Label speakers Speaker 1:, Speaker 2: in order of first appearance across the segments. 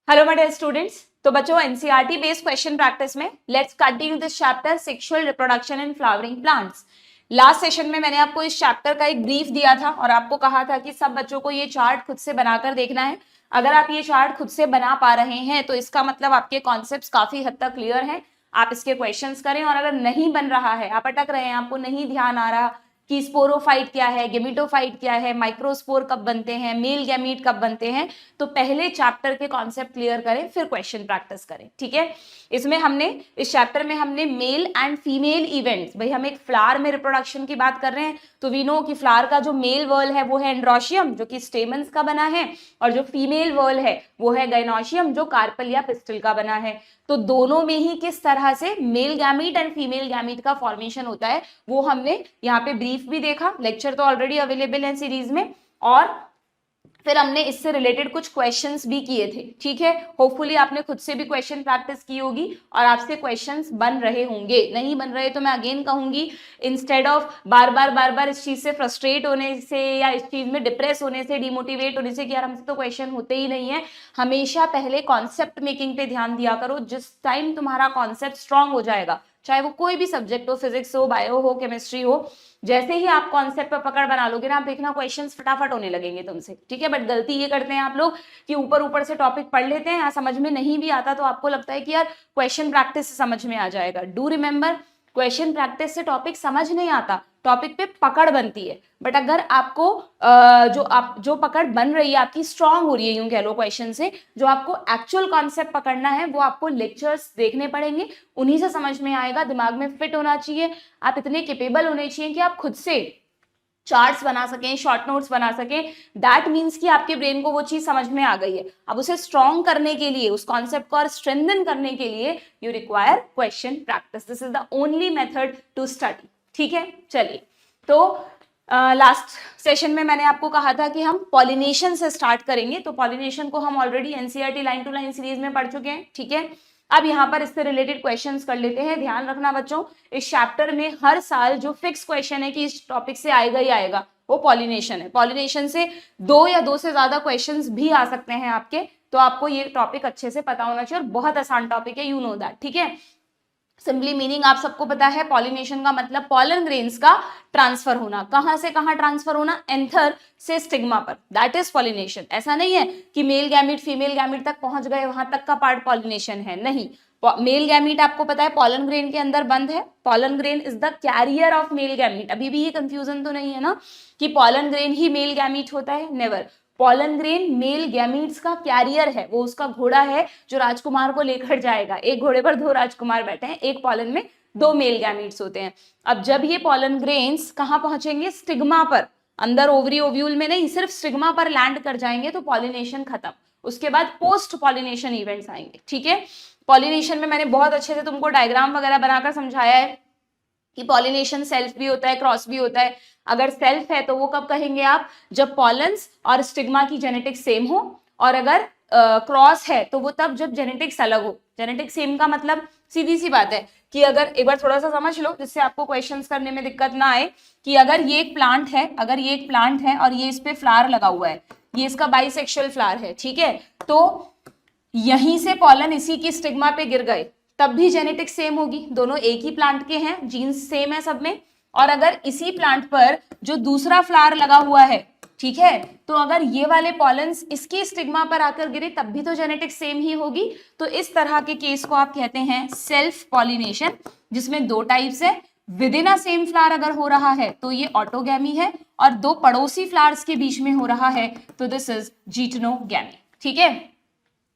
Speaker 1: Hello my dear students. तो बच्चों NCERT based question practice में let's continue this chapter sexual reproduction in flowering plants. Last session में मैंने आपको इस चैप्टर का एक ब्रीफ दिया था और आपको कहा था कि सब बच्चों को ये चार्ट खुद से बनाकर देखना है। अगर आप ये चार्ट खुद से बना पा रहे हैं तो इसका मतलब आपके कॉन्सेप्ट्स काफी हद तक क्लियर हैं। आप इसके क्वेश्चंस करें और अगर नहीं बन रहा है, आप अटक रहे हैं, आपको नहीं ध्यान आ रहा कि स्पोरोफाइट क्या है, गेमिटोफाइट क्या है, माइक्रोस्पोर कब बनते हैं, मेल गैमीट कब बनते हैं, तो पहले चैप्टर के कॉन्सेप्ट क्लियर करें फिर क्वेश्चन प्रैक्टिस करें। ठीक है, इसमें हमने इस चैप्टर में हमने मेल एंड फीमेल इवेंट्स, भाई हम एक फ्लावर में रिप्रोडक्शन की बात कर रहे हैं तो वी नो कि फ्लावर का जो मेल वर्ल है वो है एंड्रोशियम जो कि स्टेमन्स का बना है, और जो फीमेल वर्ल है वो है गाइनोशियम जो कार्पल या पिस्टल का बना है। तो दोनों में ही किस तरह से male gamete and female gamete का फॉर्मेशन होता है वो हमने यहाँ पे ब्रीफ भी देखा। लेक्चर तो ऑलरेडी अवेलेबल है सीरीज में, और फिर हमने इससे रिलेटेड कुछ क्वेश्चंस भी किए थे। ठीक है, होपफुली आपने खुद से भी क्वेश्चन प्रैक्टिस की होगी और आपसे क्वेश्चंस बन रहे होंगे। नहीं बन रहे तो मैं अगेन कहूंगी, इंस्टेड ऑफ बार बार इस चीज से फ्रस्ट्रेट होने से या इस चीज में डिप्रेस होने से, डिमोटिवेट होने से कि यार हमसे तो क्वेश्चन होते ही नहीं है, हमेशा पहले कॉन्सेप्ट मेकिंग पे ध्यान दिया करो। जिस टाइम तुम्हारा कॉन्सेप्ट स्ट्रांग हो जाएगा, चाहे वो कोई भी सब्जेक्ट हो, फिजिक्स हो, बायो हो, केमिस्ट्री हो, जैसे ही आप कॉन्सेप्ट पर पकड़ बना लोगे ना, आप देखना क्वेश्चंस फटाफट होने लगेंगे तुमसे। ठीक है, बट गलती ये करते हैं आप लोग कि ऊपर से टॉपिक पढ़ लेते हैं, समझ में नहीं भी आता तो आपको लगता है कि यार क्वेश्चन प्रैक्टिस से समझ में आ जाएगा। डू रिमेंबर, क्वेश्चन प्रैक्टिस से टॉपिक समझ नहीं आता, टॉपिक पे पकड़ बनती है। बट अगर आपको जो पकड़ बन रही है आपकी स्ट्रांग हो रही है, यूं कह लो क्वेश्चन से, जो आपको एक्चुअल कॉन्सेप्ट पकड़ना है वो आपको लेक्चर्स देखने पड़ेंगे, उन्हीं से समझ में आएगा। दिमाग में फिट होना चाहिए, आप इतने केपेबल होने चाहिए कि आप खुद से चार्ट्स बना सकें, शॉर्ट नोट्स बना सकें। दैट मीन्स कि आपके ब्रेन को वो चीज समझ में आ गई है। अब उसे स्ट्रॉन्ग करने के लिए, उस कॉन्सेप्ट को और स्ट्रेंथन करने के लिए you require question practice. This is the only method to study. ठीक है, चलिए। तो लास्ट सेशन में मैंने आपको कहा था कि हम पॉलिनेशन से स्टार्ट करेंगे, तो पॉलिनेशन को हम already NCERT line to line series में पढ़ चुके हैं। ठीक है, अब यहाँ पर इससे रिलेटेड क्वेश्चंस कर लेते हैं। ध्यान रखना बच्चों, इस चैप्टर में हर साल जो फिक्स क्वेश्चन है कि इस टॉपिक से आएगा ही आएगा वो पॉलिनेशन है। पॉलिनेशन से दो या दो से ज्यादा क्वेश्चंस भी आ सकते हैं आपके, तो आपको ये टॉपिक अच्छे से पता होना चाहिए और बहुत आसान टॉपिक है, यू नो दैट। ठीक है, सिंपली मीनिंग आप सबको पता है, पॉलिनेशन का मतलब पॉलन ग्रेन्स का ट्रांसफर होना। कहां से कहां ट्रांसफर होना? एंथर से स्टिग्मा पर, दैट इज पॉलिनेशन। ऐसा नहीं है कि मेल गैमीट फीमेल गैमीट तक पहुंच गए, वहां तक का पार्ट पॉलिनेशन है, नहीं। मेल गैमीट आपको पता है पॉलन ग्रेन के अंदर बंद है, pollen grain is the carrier of male gamete. अभी भी ये कंफ्यूजन तो नहीं है ना कि पॉलन ग्रेन ही मेल गैमीट होता है, never. Pollen grain male gametes का कैरियर है, वो उसका घोड़ा है जो राजकुमार को लेकर जाएगा। एक घोड़े पर दो राजकुमार बैठे हैं, एक पॉलन में दो मेल गैमीट्स होते हैं। अब जब ये पॉलन ग्रेन्स कहां पहुंचेंगे? स्टिग्मा पर, अंदर ओवरी ओव्यूल में नहीं, सिर्फ स्टिग्मा पर लैंड कर जाएंगे तो पॉलिनेशन खत्म। उसके बाद पोस्ट पॉलिनेशन इवेंट्स आएंगे। ठीक है, पॉलिनेशन में मैंने बहुत अच्छे से तुमको डायग्राम वगैरह बनाकर समझाया है कि पॉलिनेशन सेल्फ भी होता है, क्रॉस भी होता है। अगर सेल्फ है तो वो कब कहेंगे आप? जब पॉलन्स और स्टिग्मा की जेनेटिक्स सेम हो, और अगर क्रॉस है तो वो तब जब जेनेटिक्स अलग हो। जेनेटिक्स सेम का मतलब सीधी सी बात है कि अगर एक बार थोड़ा सा समझ लो जिससे आपको क्वेश्चंस करने में दिक्कत ना आए, कि अगर ये एक प्लांट है, अगर ये एक प्लांट है और ये इस पे फ्लावर लगा हुआ है, ये इसका बाइसेक्सुअल फ्लावर है, ठीक है, तो यहीं से पॉलन इसी की स्टिग्मा पे गिर गए, तब भी जेनेटिक्स सेम होगी, दोनों एक ही प्लांट के हैं, जीन्स सेम है सब में। और अगर इसी प्लांट पर जो दूसरा फ्लावर लगा हुआ है, ठीक है, तो अगर ये वाले पॉलन्स इसकी स्टिग्मा पर आकर गिरे तब भी तो जेनेटिक्स सेम ही होगी। तो इस तरह के केस को आप कहते हैं सेल्फ पॉलिनेशन, जिसमें दो टाइप्स है। With in a same flower अगर हो रहा है तो ये ऑटोगैमी है, और दो पड़ोसी फ्लावर्स के बीच में हो रहा है तो दिस इज जीटनोगैमी। ठीक है,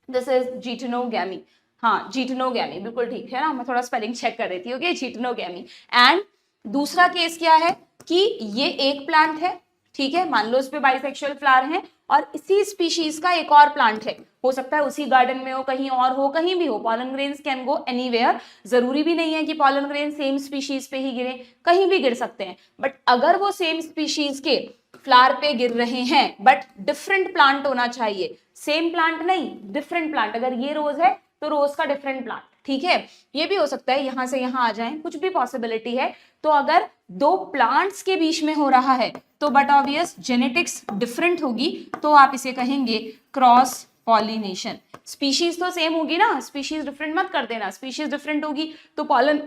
Speaker 1: दिस इज जीटनोगैमी। हाँ, जीटनोगैमी बिल्कुल ठीक है ना, मैं थोड़ा स्पेलिंग चेक कर रही थी। ओके, जीटनोगैमी। एंड दूसरा केस क्या है कि ये एक प्लांट है, ठीक है, मान लो इस पे बाइसेक्सुअल फ्लावर है, और इसी स्पीशीज का एक और प्लांट है, हो सकता है उसी गार्डन में हो, कहीं और हो, कहीं भी हो। Pollen grains can go anywhere, जरूरी भी नहीं है कि पॉलन ग्रेन सेम स्पीशीज पे ही गिरे, कहीं भी गिर सकते हैं। बट अगर वो सेम स्पीशीज के फ्लावर पे गिर रहे हैं, बट डिफरेंट प्लांट होना चाहिए, सेम प्लांट नहीं, डिफरेंट प्लांट। अगर ये रोज है तो रोज का डिफरेंट प्लांट, ठीक है। ये भी हो सकता है यहां से यहां आ जाए, कुछ भी पॉसिबिलिटी है। तो अगर दो प्लांट्स के बीच में हो रहा है तो बट ऑब्वियस जेनेटिक्स डिफरेंट होगी, तो आप इसे कहेंगे क्रॉस पॉलिनेशन। स्पीशीज तो सेम होगी ना, स्पीशीज डिफरेंट मत कर देना, स्पीशीज डिफरेंट होगी तो पॉलन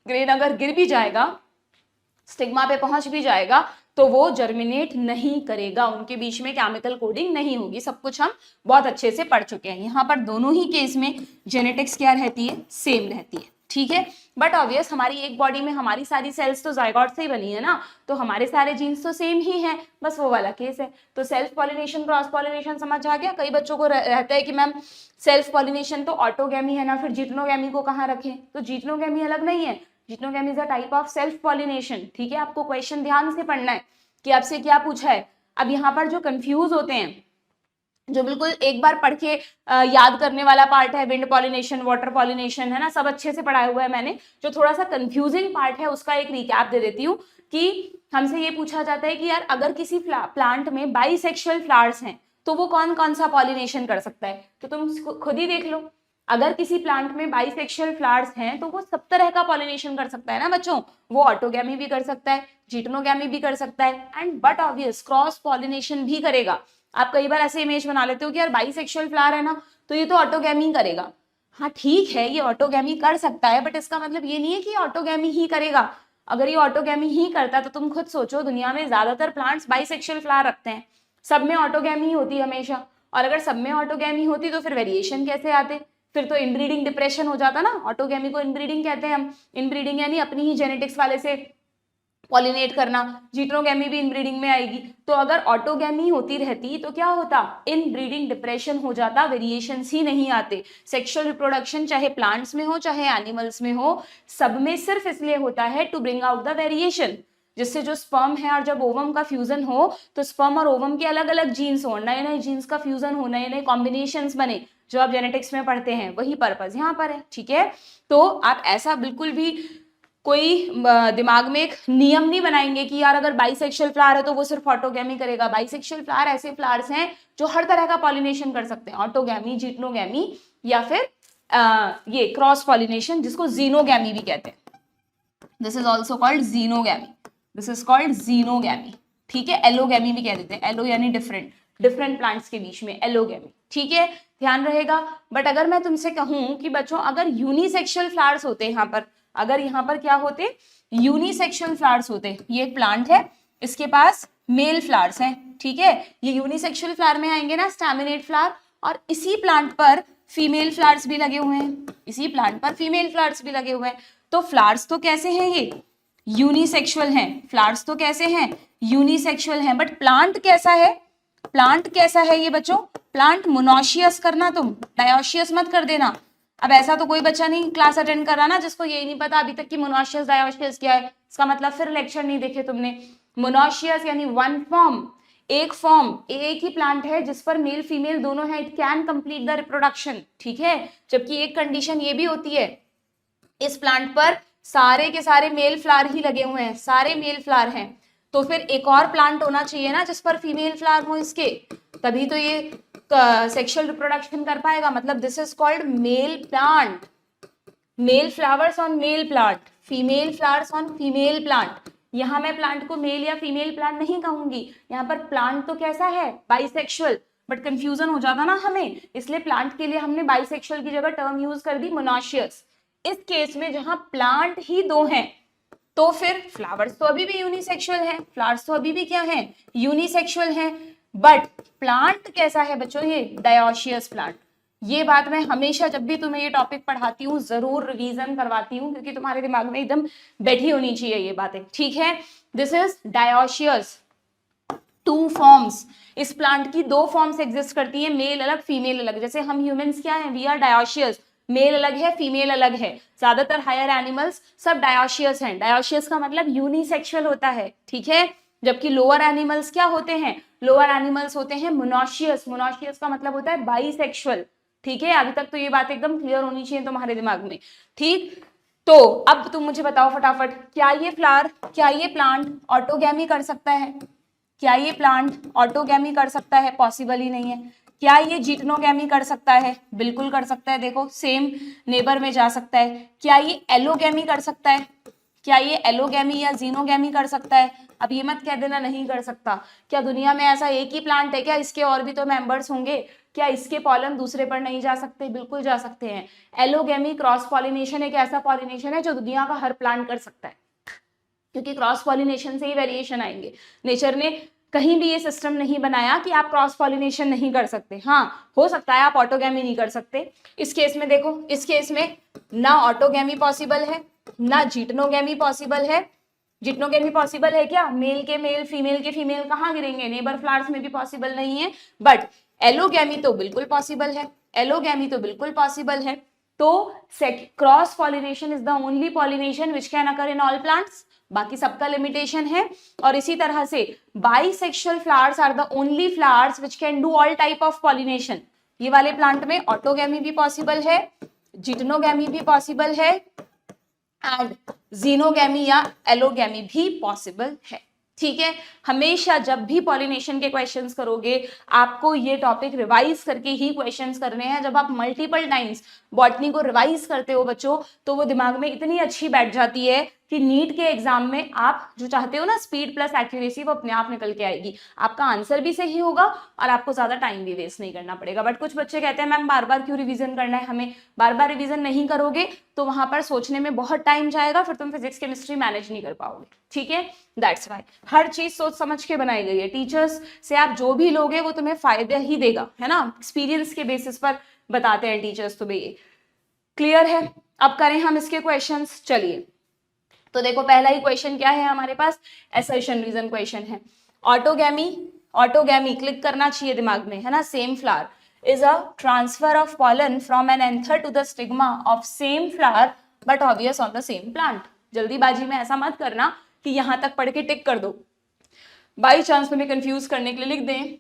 Speaker 1: ग्रेन अगर गिर भी जाएगा, स्टिग्मा पे पहुंच भी जाएगा, तो वो जर्मिनेट नहीं करेगा, उनके बीच में केमिकल कोडिंग नहीं होगी। सब कुछ हम बहुत अच्छे से पढ़ चुके हैं। यहाँ पर दोनों ही केस में जेनेटिक्स क्या रहती है, सेम रहती है, ठीक है। बट ऑब्वियस हमारी एक बॉडी में हमारी सारी सेल्स तो जाइगोट से ही बनी है ना, तो हमारे सारे जीन्स तो सेम ही हैं, बस वो वाला केस है। तो सेल्फ पॉलिनेशन क्रॉस पॉलिनेशन समझ आ गया। कई बच्चों को रहता है कि मैम सेल्फ पॉलिनेशन तो ऑटोगैमी है ना, फिर जिटनोगैमी को कहाँ रखें, तो जिटनोगैमी अलग नहीं है, geitonogamy is a type of self pollination, ठीक है। आपको क्वेश्चन ध्यान से पढ़ना है कि आपसे क्या पूछा है। अब यहाँ पर जो कंफ्यूज होते हैं, जो बिल्कुल एक बार पढ़ के याद करने वाला पार्ट है, विंड पॉलिनेशन, वाटर पॉलिनेशन, है ना, सब अच्छे से पढ़ाया हुआ है मैंने। जो थोड़ा सा कंफ्यूजिंग पार्ट है उसका एक रिकैप दे देती हूँ कि हमसे ये पूछा जाता है कि यार अगर किसी प्लांट में बाइसेक्सुअल फ्लावर्स हैं तो वो कौन कौन सा पॉलिनेशन कर सकता है, तो तुम खुद ही देख लो। अगर किसी प्लांट में बाइसेक्सुअल फ्लावर्स हैं तो वो सब तरह का पॉलिनेशन कर सकता है ना बच्चों, वो ऑटोगैमी भी कर सकता है, जिटनोगैमी भी कर सकता है, and but obvious cross pollination भी करेगा। आप कई बार ऐसे इमेज बना लेते हो कि यार बाइसेक्सुअल फ्लावर है ना, तो ये तो ऑटोगैमी करेगा। हाँ ठीक है, ये ऑटोगैमी कर सकता है, बट इसका मतलब ये नहीं है कि ऑटोगैमी ही करेगा। अगर ये ऑटोगैमी ही करता तो तुम खुद सोचो, दुनिया में ज्यादातर प्लांट्स बाइसेक्सुअल फ्लावर रखते हैं, सब में ऑटोगैमी ही होती है हमेशा। और अगर सब में ऑटोगैमी होती तो फिर वेरिएशन कैसे आते, फिर तो इनब्रीडिंग डिप्रेशन हो जाता ना। ऑटोगैमी को इनब्रीडिंग कहते हैं हम, इनब्रीडिंग यानी अपनी ही जेनेटिक्स वाले से पॉलिनेट करना। जिटनोगैमी भी इनब्रीडिंग में आएगी। तो अगर ऑटोगैमी होती रहती तो क्या होता, इनब्रीडिंग डिप्रेशन हो जाता, वेरिएशंस ही नहीं आते। सेक्सुअल रिप्रोडक्शन चाहे प्लांट्स में हो चाहे एनिमल्स में हो, सब में सिर्फ इसलिए होता है to bring out the variation, जिससे जो स्पर्म है और जब ओवम का फ्यूजन हो तो स्पर्म और ओवम के अलग अलग जीन्स हो, नए नए जीन्स का फ्यूजन हो, नए नए कॉम्बिनेशंस बने, जो आप जेनेटिक्स में पढ़ते हैं, वही पर्पस यहाँ पर है, ठीक है। तो आप ऐसा बिल्कुल भी कोई दिमाग में एक नियम नहीं बनाएंगे कि यार अगर बाइसेक्सुअल फ्लावर है तो वो सिर्फ ऑटोगैमी करेगा। बाइसेक्सुअल फ्लावर ऐसे फ्लावर्स हैं जो हर तरह का पॉलिनेशन कर सकते हैं, ऑटोगैमी, जिटनोगैमी या फिर ये क्रॉस पॉलिनेशन जिसको जीनोगैमी भी कहते हैं। This is also called xenogamy, this is called xenogamy, ठीक है। एलोगैमी भी कह देते हैं, एलो यानी डिफरेंट, डिफरेंट प्लांट्स के बीच में एलोगैमी, ठीक है, ध्यान रहेगा। बट अगर मैं तुमसे कहूं कि बच्चों अगर यूनिसेक्सुअल फ्लावर्स होते हैं यहाँ पर, अगर यहाँ पर क्या होते, यूनिसेक्सुअल फ्लावर्स होते, ये एक प्लांट है, इसके पास मेल फ्लावर्स हैं, ठीक है, ये यूनिसेक्सुअल फ्लावर में आएंगे ना, स्टैमिनेट फ्लावर, और इसी प्लांट पर फीमेल फ्लावर्स भी लगे हुए हैं, इसी प्लांट पर फीमेल फ्लावर्स भी लगे हुए हैं। तो फ्लावर्स तो कैसे हैं, ये यूनिसेक्सुअल हैं, फ्लावर्स तो कैसे हैं, यूनिसेक्सुअल हैं, बट प्लांट कैसा है, प्लांट कैसा है ये बच्चों, प्लांट मोनोशियस करना, तुम डायोशियस मत कर देना। अब ऐसा तो कोई बच्चा नहीं क्लास अटेंड कर रहा ना जिसको यही नहीं पता अभी तक कि मोनोशियस डायोशियस क्या है, इसका मतलब फिर लेक्चर नहीं देखे तुमने। मोनोशियस यानी वन फॉर्म, एक फॉर्म, एक ही प्लांट है जिस पर मेल फीमेल दोनों है, it can complete the reproduction, ठीक है। जबकि एक कंडीशन ये भी होती है, इस प्लांट पर सारे के सारे मेल फ्लावर ही लगे हुए हैं, सारे मेल फ्लावर हैं, तो फिर एक और प्लांट होना चाहिए ना जिस पर फीमेल फ्लावर हो इसके, तभी तो ये सेक्सुअल रिप्रोडक्शन कर पाएगा। मतलब this is called male plant, male flowers on male plant, female flowers on female plant. यहाँ मैं प्लांट को मेल या फीमेल प्लांट नहीं कहूंगी, यहाँ पर प्लांट तो कैसा है, बाइसेक्सुअल, बट कंफ्यूजन हो जाता ना हमें, इसलिए प्लांट के लिए हमने बाइसेक्सुअल की जगह टर्म यूज कर दी मोनोशियस। इस केस में जहां प्लांट ही दो हैं तो फिर फ्लावर्स तो अभी भी यूनिसेक्सुअल हैं, फ्लावर्स तो अभी भी क्या हैं, यूनिसेक्सुअल हैं, बट प्लांट कैसा है बच्चों, ये डायोशियस प्लांट। ये बात मैं हमेशा जब भी तुम्हें ये टॉपिक पढ़ाती हूँ जरूर रिवीजन करवाती हूँ, क्योंकि तुम्हारे दिमाग में एकदम बैठी होनी चाहिए ये बातें, ठीक है। This is dioecious, two forms, इस प्लांट की दो फॉर्म्स एग्जिस्ट करती है, मेल अलग फीमेल अलग। जैसे हम ह्यूमंस क्या हैं, वी आर डायोशियस, मेल अलग है फीमेल अलग है, ज्यादातर हायर एनिमल्स सब डायोशियस हैं। डायोशियस का मतलब यूनिसेक्सुअल होता है, ठीक है। जबकि लोअर एनिमल्स क्या होते हैं, लोअर एनिमल्स होते हैं मोनोशियस, मोनोशियस का मतलब होता है बाइसेक्सुअल, ठीक है। अभी तक तो ये बात एकदम क्लियर होनी चाहिए तुम्हारे दिमाग में, ठीक। तो अब तुम मुझे बताओ फटाफट, क्या ये फ्लावर, क्या ये प्लांट ऑटोगैमी कर सकता है, क्या ये प्लांट ऑटोगैमी कर सकता है, पॉसिबल ही नहीं है। क्या ये जिटनोगैमी कर सकता है, बिल्कुल कर सकता है, देखो सेम नेबर में जा सकता है। क्या ये एलोगैमी कर सकता है, क्या ये एलोगैमी या जीनोगैमी कर सकता है, अब ये मत कह देना नहीं कर सकता। क्या दुनिया में ऐसा एक ही प्लांट है क्या, इसके और भी तो मेंबर्स होंगे, क्या इसके पॉलन दूसरे पर नहीं जा सकते? बिल्कुल जा सकते हैं। एलोगेमी क्रॉस पॉलिनेशन एक ऐसा पॉलिनेशन है जो दुनिया का हर प्लांट कर सकता है, क्योंकि क्रॉस पॉलिनेशन से ही वेरिएशन आएंगे। नेचर ने कहीं भी ये सिस्टम नहीं बनाया कि आप क्रॉस पॉलिनेशन नहीं कर सकते। हाँ, हो सकता है आप ऑटोगैमी नहीं कर सकते। इस केस में देखो, इस केस में ना ऑटोगैमी पॉसिबल है ना जिटनोगैमी पॉसिबल है। जिटनोगैमी पॉसिबल है क्या? मेल के मेल, फीमेल के फीमेल कहाँ गिरेंगे? नेबर फ्लावर्स में भी पॉसिबल नहीं है। बट एलोगैमी तो बिल्कुल पॉसिबल है, एलोगैमी तो बिल्कुल पॉसिबल है। तो cross pollination is the only pollination which can occur in all plants, बाकी सबका लिमिटेशन है। और इसी तरह से bisexual flowers are the only flowers which can do all type of pollination. ये वाले प्लांट में ऑटोगैमी भी पॉसिबल है, जिटनोगैमी भी पॉसिबल है एंड जीनोगैमी या एलोगैमी भी पॉसिबल है। ठीक है, हमेशा जब भी पॉलिनेशन के क्वेश्चंस करोगे आपको ये टॉपिक रिवाइज करके ही क्वेश्चंस करने हैं। जब आप मल्टीपल टाइम्स बॉटनी को रिवाइज करते हो बच्चों, तो वो दिमाग में इतनी अच्छी बैठ जाती है कि नीट के एग्जाम में आप जो चाहते हो ना स्पीड प्लस एक्यूरेसी, वो अपने आप निकल के आएगी। आपका आंसर भी सही होगा और आपको ज्यादा टाइम भी वेस्ट नहीं करना पड़ेगा। बट कुछ बच्चे कहते हैं मैम बार बार क्यों रिवीजन करना है हमें? बार बार रिवीजन नहीं करोगे तो वहां पर सोचने में बहुत टाइम जाएगा, फिर तुम फिजिक्स केमिस्ट्री मैनेज नहीं कर पाओगे। ठीक है, दैट्स वाई हर चीज सोच समझ के बनाई गई है। टीचर्स से आप जो भी लोगे वो तुम्हें फायदा ही देगा, है ना? एक्सपीरियंस के बेसिस पर बताते हैं टीचर्स तुम्हें। ये क्लियर है? अब करें हम इसके क्वेश्चंस। चलिए, तो देखो पहला ही क्वेश्चन क्या है हमारे पास? असर्शन रीजन क्वेश्चन है। ऑटोगैमी, ऑटोगैमी क्लिक करना चाहिए दिमाग में, है ना? Same flower is a transfer of pollen from an anther to the stigma of same flower but obvious on the same plant. जल्दीबाजी में ऐसा मत करना कि यहां तक पढ़ के टिक कर दो, बाई चांस तुम्हें कंफ्यूज करने के लिए लिख दें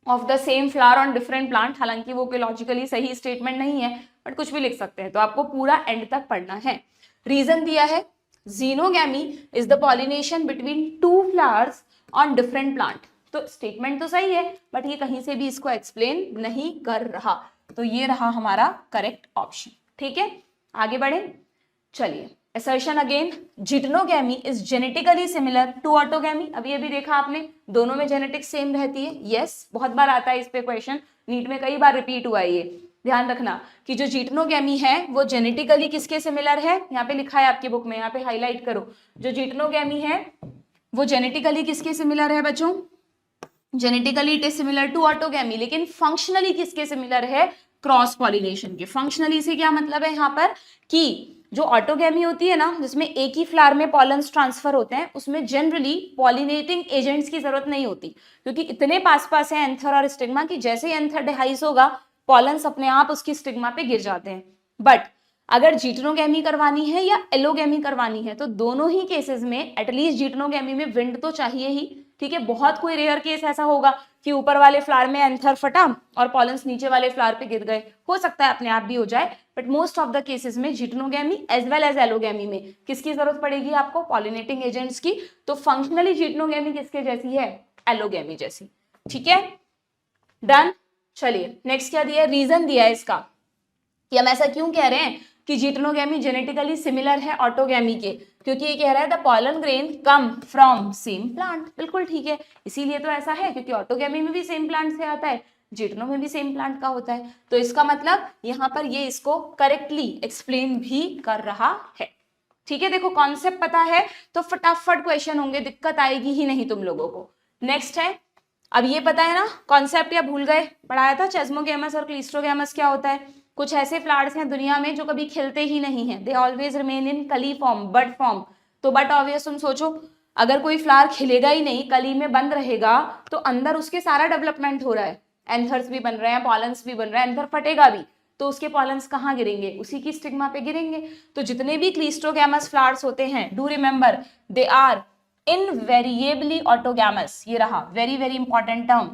Speaker 1: of the same flower on different plant. हालांकि वो कोई लॉजिकली सही स्टेटमेंट नहीं है, बट कुछ भी लिख सकते हैं। तो आपको पूरा एंड तक पढ़ना है। रीजन दिया है xenogamy is the pollination between two flowers on different plant. तो स्टेटमेंट तो सही है बट ये कहीं से भी इसको एक्सप्लेन नहीं कर रहा, तो ये रहा हमारा करेक्ट ऑप्शन। ठीक है, आगे बढ़े। चलिए, assertion again, geitonogamy is genetically similar to autogamy. अभी अभी देखा आपने, दोनों में जेनेटिक्स सेम रहती है। यस, बहुत बार आता है इस पे क्वेश्चन, नीट में कई बार रिपीट हुआ है ये। ध्यान रखना कि जो जिटनोगैमी है वो जेनेटिकली किसके सिमिलर है? यहाँ पे लिखा है आपकी बुक में, यहाँ पे हाईलाइट करो। जो जिटनोगैमी है वो जेनेटिकली किसके सिमिलर है बच्चों? Genetically it is similar to autogamy, लेकिन फंक्शनली किसके सिमिलर है? क्रॉस पॉलिनेशन के। फंक्शनली से क्या मतलब है यहाँ पर कि जो ऑटोगैमी होती है ना, जिसमें एक ही फ्लावर में पॉलन्स ट्रांसफर होते हैं, उसमें जनरली पॉलिनेटिंग एजेंट्स की जरूरत नहीं होती, क्योंकि इतने पास पास है एंथर और स्टिग्मा की जैसे ही एंथर डिहाइस होगा पॉलन्स अपने आप उसकी स्टिग्मा पे गिर जाते हैं। बट अगर जिटनोगैमी करवानी है या एलोगैमी करवानी है तो दोनों ही केसेस में एटलीस्ट जिटनोगैमी में विंड तो चाहिए ही। ठीक है, बहुत कोई रेयर केस ऐसा होगा कि ऊपर वाले फ्लावर में एंथर फटा और पॉलन्स नीचे वाले फ्लावर पे गिर गए, हो सकता है अपने आप भी हो जाए। But most of the cases में जिटनोगैमी एज वेल एज एलोगैमी में किसकी जरूरत पड़ेगी आपको? पॉलिनेटिंग एजेंट्स की। तो फंक्शनली जिटनोगैमी किसके जैसी है? एलोगैमी जैसी। ठीक है, डन। चलिए नेक्स्ट क्या दिया है? रीजन दिया है इसका कि हम ऐसा क्यों कह रहे हैं कि जिटनोगैमी जेनेटिकली सिमिलर है ऑटोगैमी के, क्योंकि ये कह रहा है the pollen grain come from same plant. बिल्कुल ठीक है, इसीलिए तो ऐसा है, क्योंकि ऑटोगैमी में भी सेम प्लांट से आता है, जिटनो में भी सेम प्लांट का होता है। तो इसका मतलब यहाँ पर ये इसको करेक्टली एक्सप्लेन भी कर रहा है। ठीक है, देखो कॉन्सेप्ट पता है तो फटाफट क्वेश्चन होंगे, दिक्कत आएगी ही नहीं तुम लोगों को। नेक्स्ट है, अब ये पता है ना कॉन्सेप्ट, या भूल गए? पढ़ाया था चेस्मोगैमस और क्लिस्ट्रोगैमस क्या होता है। कुछ ऐसे फ्लावर्स हैं दुनिया में जो कभी खिलते ही नहीं है, दे ऑलवेज रिमेन इन कली फॉर्म, बड फॉर्म। तो बट ऑब्वियस तुम सोचो, अगर कोई फ्लावर खिलेगा ही नहीं, कली में बंद रहेगा, तो अंदर उसके सारा डेवलपमेंट हो रहा है, एंथर्स भी बन रहे हैं, पॉलन्स भी बन रहे हैं, एंथर फटेगा भी तो उसके पॉलन्स कहाँ गिरेंगे? उसी की स्टिग्मा पे गिरेंगे। तो जितने भी क्लिस्ट्रोगैमस फ्लावर्स होते हैं, do remember they are invariably autogamous. ये रहा very very important term,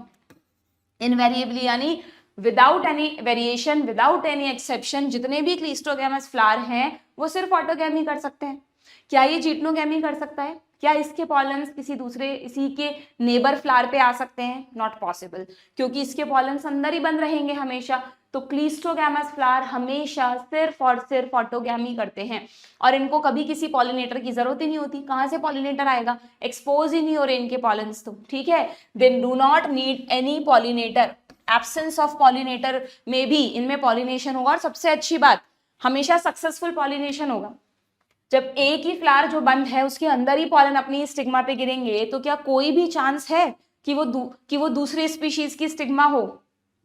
Speaker 1: invariably यानी without any variation, without any exception. जितने भी क्लिस्ट्रोगैमस फ्लावर हैं वो सिर्फ ऑटोगैमी कर सकते हैं। क्या ये जिटनोगैमी कर सकता है? क्या इसके पॉलन्स किसी दूसरे इसी के नेबर फ्लावर पे आ सकते हैं? नॉट पॉसिबल, क्योंकि इसके पॉलन्स अंदर ही बंद रहेंगे हमेशा। तो क्लिस्ट्रोगैमस फ्लावर हमेशा सिर्फ और सिर्फ ऑटोगैमी करते हैं और इनको कभी किसी पॉलिनेटर की जरूरत ही नहीं होती। कहाँ से पॉलिनेटर आएगा? एक्सपोज ही नहीं हो रहे इनके पॉलन्स तो। ठीक है, they do not need any pollinator absence of pollinator में भी इनमें पॉलिनेशन होगा। और सबसे अच्छी बात, हमेशा सक्सेसफुल पॉलिनेशन होगा। जब एक ही फ्लावर जो बंद है उसके अंदर ही पॉलन अपनी स्टिग्मा पे गिरेंगे, तो क्या कोई भी चांस है कि वो दूसरे स्पीशीज की स्टिग्मा हो?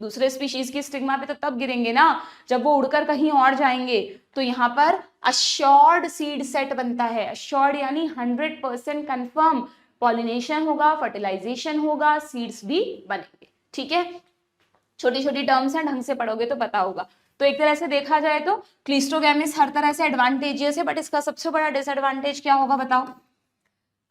Speaker 1: दूसरे स्पीशीज की स्टिग्मा पे तो तब गिरेंगे ना जब वो उड़कर कहीं और जाएंगे। तो यहाँ पर अश्योर्ड सीड सेट बनता है। अश्योर्ड यानी 100% कंफर्म पॉलिनेशन होगा, फर्टिलाइजेशन होगा, सीड्स भी बनेंगे। ठीक है, छोटी छोटी टर्म्स हैं, ढंग से पढ़ोगे तो पता होगा। तो एक तरह से देखा जाए तो क्लिस्टोगैमिस हर तरह से एडवांटेजियस है, बट इसका सबसे बड़ा डिसएडवांटेज क्या होगा बताओ?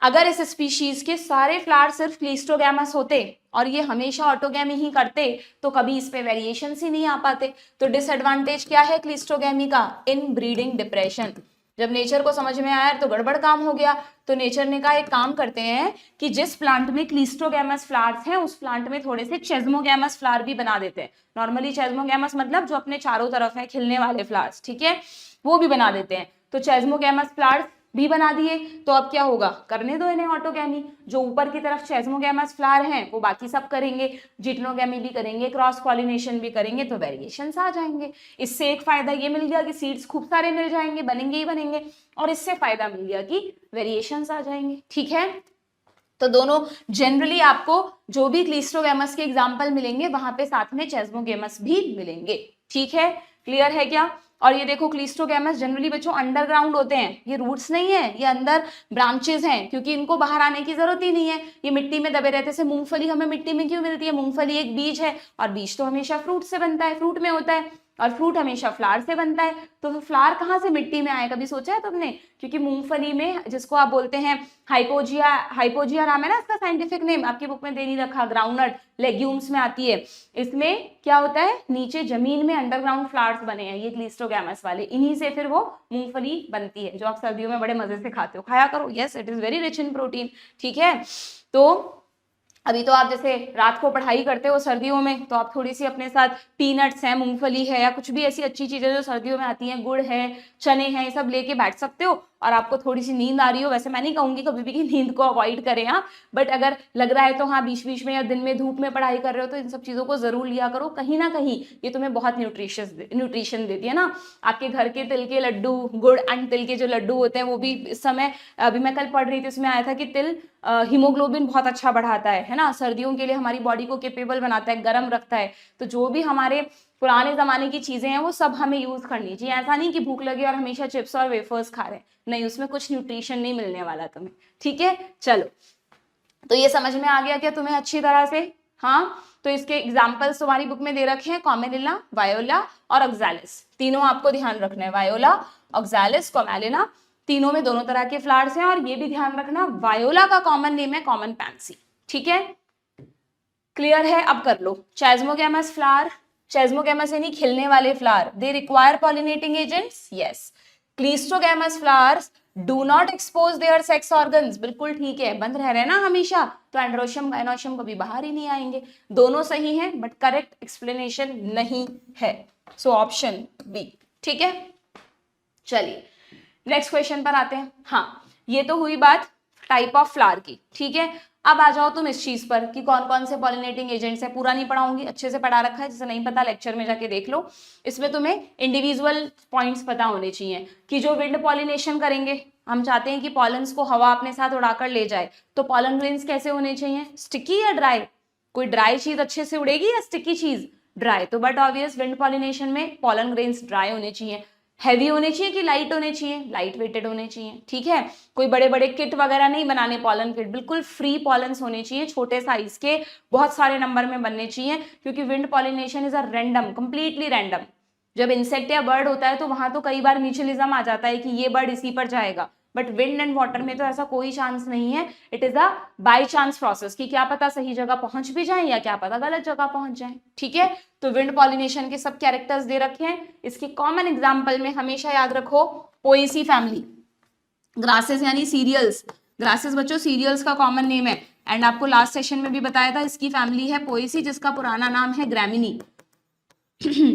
Speaker 1: अगर इस स्पीशीज के सारे फ्लावर सिर्फ क्लिस्टोगैमस होते और ये हमेशा ऑटोगैमी ही करते तो कभी इस पे वेरिएशंस ही नहीं आ पाते। तो डिसएडवांटेज क्या है क्लिस्टोगैमी का? इन ब्रीडिंग डिप्रेशन। जब नेचर को समझ में आया तो गड़बड़ काम हो गया। तो नेचर ने कहा एक काम करते हैं कि जिस प्लांट में क्लिस्टोगैमस फ्लावर्स हैं उस प्लांट में थोड़े से चेस्मोगैमस फ्लावर भी बना देते हैं। नॉर्मली चेस्मोगैमस मतलब जो अपने चारों तरफ है खिलने वाले फ्लावर्स, ठीक है, वो भी बना देते हैं। तो चेस्मोगैमस फ्लावर्स भी बना दिए, तो अब क्या होगा? करने दो इन्हें ऑटोगैमी। जो ऊपर की तरफ चेस्मोगैमस फ्लावर हैं वो बाकी सब करेंगे, जिटनोगैमी भी करेंगे, क्रॉस पॉलिनेशन भी करेंगे, तो वेरिएशंस आ जाएंगे। इससे एक फायदा ये मिल गया कि सीड्स खूब सारे मिल जाएंगे, बनेंगे ही बनेंगे, और इससे फायदा मिल गया कि वेरिएशंस आ जाएंगे। ठीक है, तो दोनों जनरली आपको जो भी क्लिस्टोगैमस के एग्जाम्पल मिलेंगे वहां पे साथ में चेस्मोगैमस भी मिलेंगे। ठीक है, क्लियर है क्या? और ये देखो क्लिस्टोगैमस जनरली बच्चों अंडरग्राउंड होते हैं, ये रूट्स नहीं है, ये अंदर ब्रांचेस हैं, क्योंकि इनको बाहर आने की जरूरत ही नहीं है, ये मिट्टी में दबे रहते। से मूंगफली हमें मिट्टी में क्यों मिलती है? मूंगफली एक बीज है और बीज तो हमेशा फ्रूट से बनता है, फ्रूट में होता है, और फ्रूट हमेशा फ्लावर से बनता है। तो फ्लावर कहाँ से मिट्टी में आए, कभी सोचा है तुमने? क्योंकि मूंगफली में, जिसको आप बोलते हैं हाइपोजिया, हाइपोजिया नाम है ना इसका साइंटिफिक नेम, आपकी बुक में दे नहीं रखा, ग्राउंडनट लेग्यूम्स में आती है। इसमें क्या होता है, नीचे जमीन में अंडरग्राउंड फ्लावर्स बने हैं ये क्लिस्टोगैमस वाले, इन्हीं से फिर वो मूंगफली बनती है जो आप सर्दियों में बड़े मजे से खाते हो। खाया करो, yes it is very rich in protein. ठीक है, तो अभी तो आप जैसे रात को पढ़ाई करते हो सर्दियों में, तो आप थोड़ी सी अपने साथ पीनट्स है, मूंगफली है, या कुछ भी ऐसी अच्छी चीजें जो सर्दियों में आती हैं, गुड़ है, चने हैं, ये सब लेके बैठ सकते हो। और आपको थोड़ी सी नींद आ रही हो, वैसे मैं नहीं कहूंगी कभी भी कि नींद को अवॉइड करें, हाँ, बट अगर लग रहा है तो हाँ बीच बीच में या दिन में धूप में पढ़ाई कर रहे हो तो इन सब चीजों को जरूर लिया करो। कहीं ना कहीं ये तुम्हें बहुत न्यूट्रिशन देती है ना। आपके घर के तिल के लड्डू, गुड़ एंड तिल के जो लड्डू होते हैं वो भी इस समय, अभी मैं कल पढ़ रही थी उसमें आया था कि तिल हीमोग्लोबिन बहुत अच्छा बढ़ाता है ना, सर्दियों के लिए हमारी बॉडी को केपेबल बनाता है, गर्म रखता है। तो जो भी हमारे पुराने जमाने की चीजें हैं वो सब हमें यूज करनी चाहिए। ऐसा नहीं कि भूख लगी और हमेशा चिप्स और वेफर्स खा रहे हैं, नहीं, उसमें कुछ न्यूट्रिशन नहीं मिलने वाला तुम्हें। ठीक है, चलो, तो ये समझ में आ गया क्या तुम्हें अच्छी तरह से? हाँ, तो इसके एग्जाम्पल्स तुम्हारी बुक में दे रखे हैं, कॉमेलिना, वायोला और ऑक्सैलिस। तीनों आपको ध्यान रखना है, वायोला, ऑक्सैलिस, कॉमेलिना, तीनों में दोनों तरह के फ्लावर्स हैं। और ये भी ध्यान रखना, वायोला का कॉमन नेम है कॉमन पैंसी। ठीक है, क्लियर है? अब कर लो। चेस्मोगैमस फ्लावर, चेस्मोगैमस यानी खिलने वाले flower, they require pollinating agents, yes. Cleistogamous flowers do not expose there sex organs, बिल्कुल ठीक है, बंद रह रहे हैं ना हमेशा, तो एंड्रोशियम गायनोशियम कभी बाहर ही नहीं आएंगे। दोनों सही हैं बट करेक्ट एक्सप्लेनेशन नहीं है, सो ऑप्शन बी। ठीक है, चलिए नेक्स्ट क्वेश्चन पर आते हैं। हाँ, ये तो हुई बात टाइप ऑफ फ्लावर की। ठीक है, अब आ जाओ तुम इस चीज पर कि कौन कौन से पॉलिनेटिंग एजेंट्स है। पूरा नहीं पढ़ाऊंगी, अच्छे से पढ़ा रखा है, जिसे नहीं पता लेक्चर में जाके देख लो। इसमें तुम्हें इंडिविजुअल पॉइंट्स पता होने चाहिए कि जो विंड पॉलिनेशन करेंगे, हम चाहते हैं कि पॉलन्स को हवा अपने साथ उड़ाकर ले जाए, तो पॉलन ग्रेन्स कैसे होने चाहिए, स्टिकी या ड्राई? कोई ड्राई चीज अच्छे से उड़ेगी या स्टिकी चीज? ड्राई। तो बट ऑब्वियस विंड पॉलिनेशन में पॉलन ग्रेन्स ड्राई होने चाहिए। हैवी होने चाहिए कि लाइट होने चाहिए? लाइट वेटेड होने चाहिए। ठीक है, कोई बड़े बड़े किट वगैरह नहीं बनाने पॉलन किट, बिल्कुल फ्री पॉलन्स होने चाहिए, छोटे साइज के, बहुत सारे नंबर में बनने चाहिए, क्योंकि wind pollination is a random, completely random. जब इंसेक्ट या बर्ड होता है तो वहां तो कई बार म्यूचुअलिज्म आ जाता है कि ये बर्ड इसी पर जाएगा, बट विंड एंड वाटर में तो ऐसा कोई चांस नहीं है। It is a by chance process कि क्या पता सही जगह पहुंच भी जाए या क्या पता गलत जगह पहुंच जाए। ठीक है, तो विंड पॉलिनेशन के सब कैरेक्टर्स दे रखे हैं। इसकी कॉमन एग्जांपल में हमेशा याद रखो पोएसी फैमिली, ग्रासेस यानी सीरियल्स, ग्रासेस बच्चों सीरियल्स का कॉमन नेम है। एंड आपको लास्ट सेशन में भी बताया था इसकी फैमिली है पोएसी, जिसका पुराना नाम है ग्रैमिनी।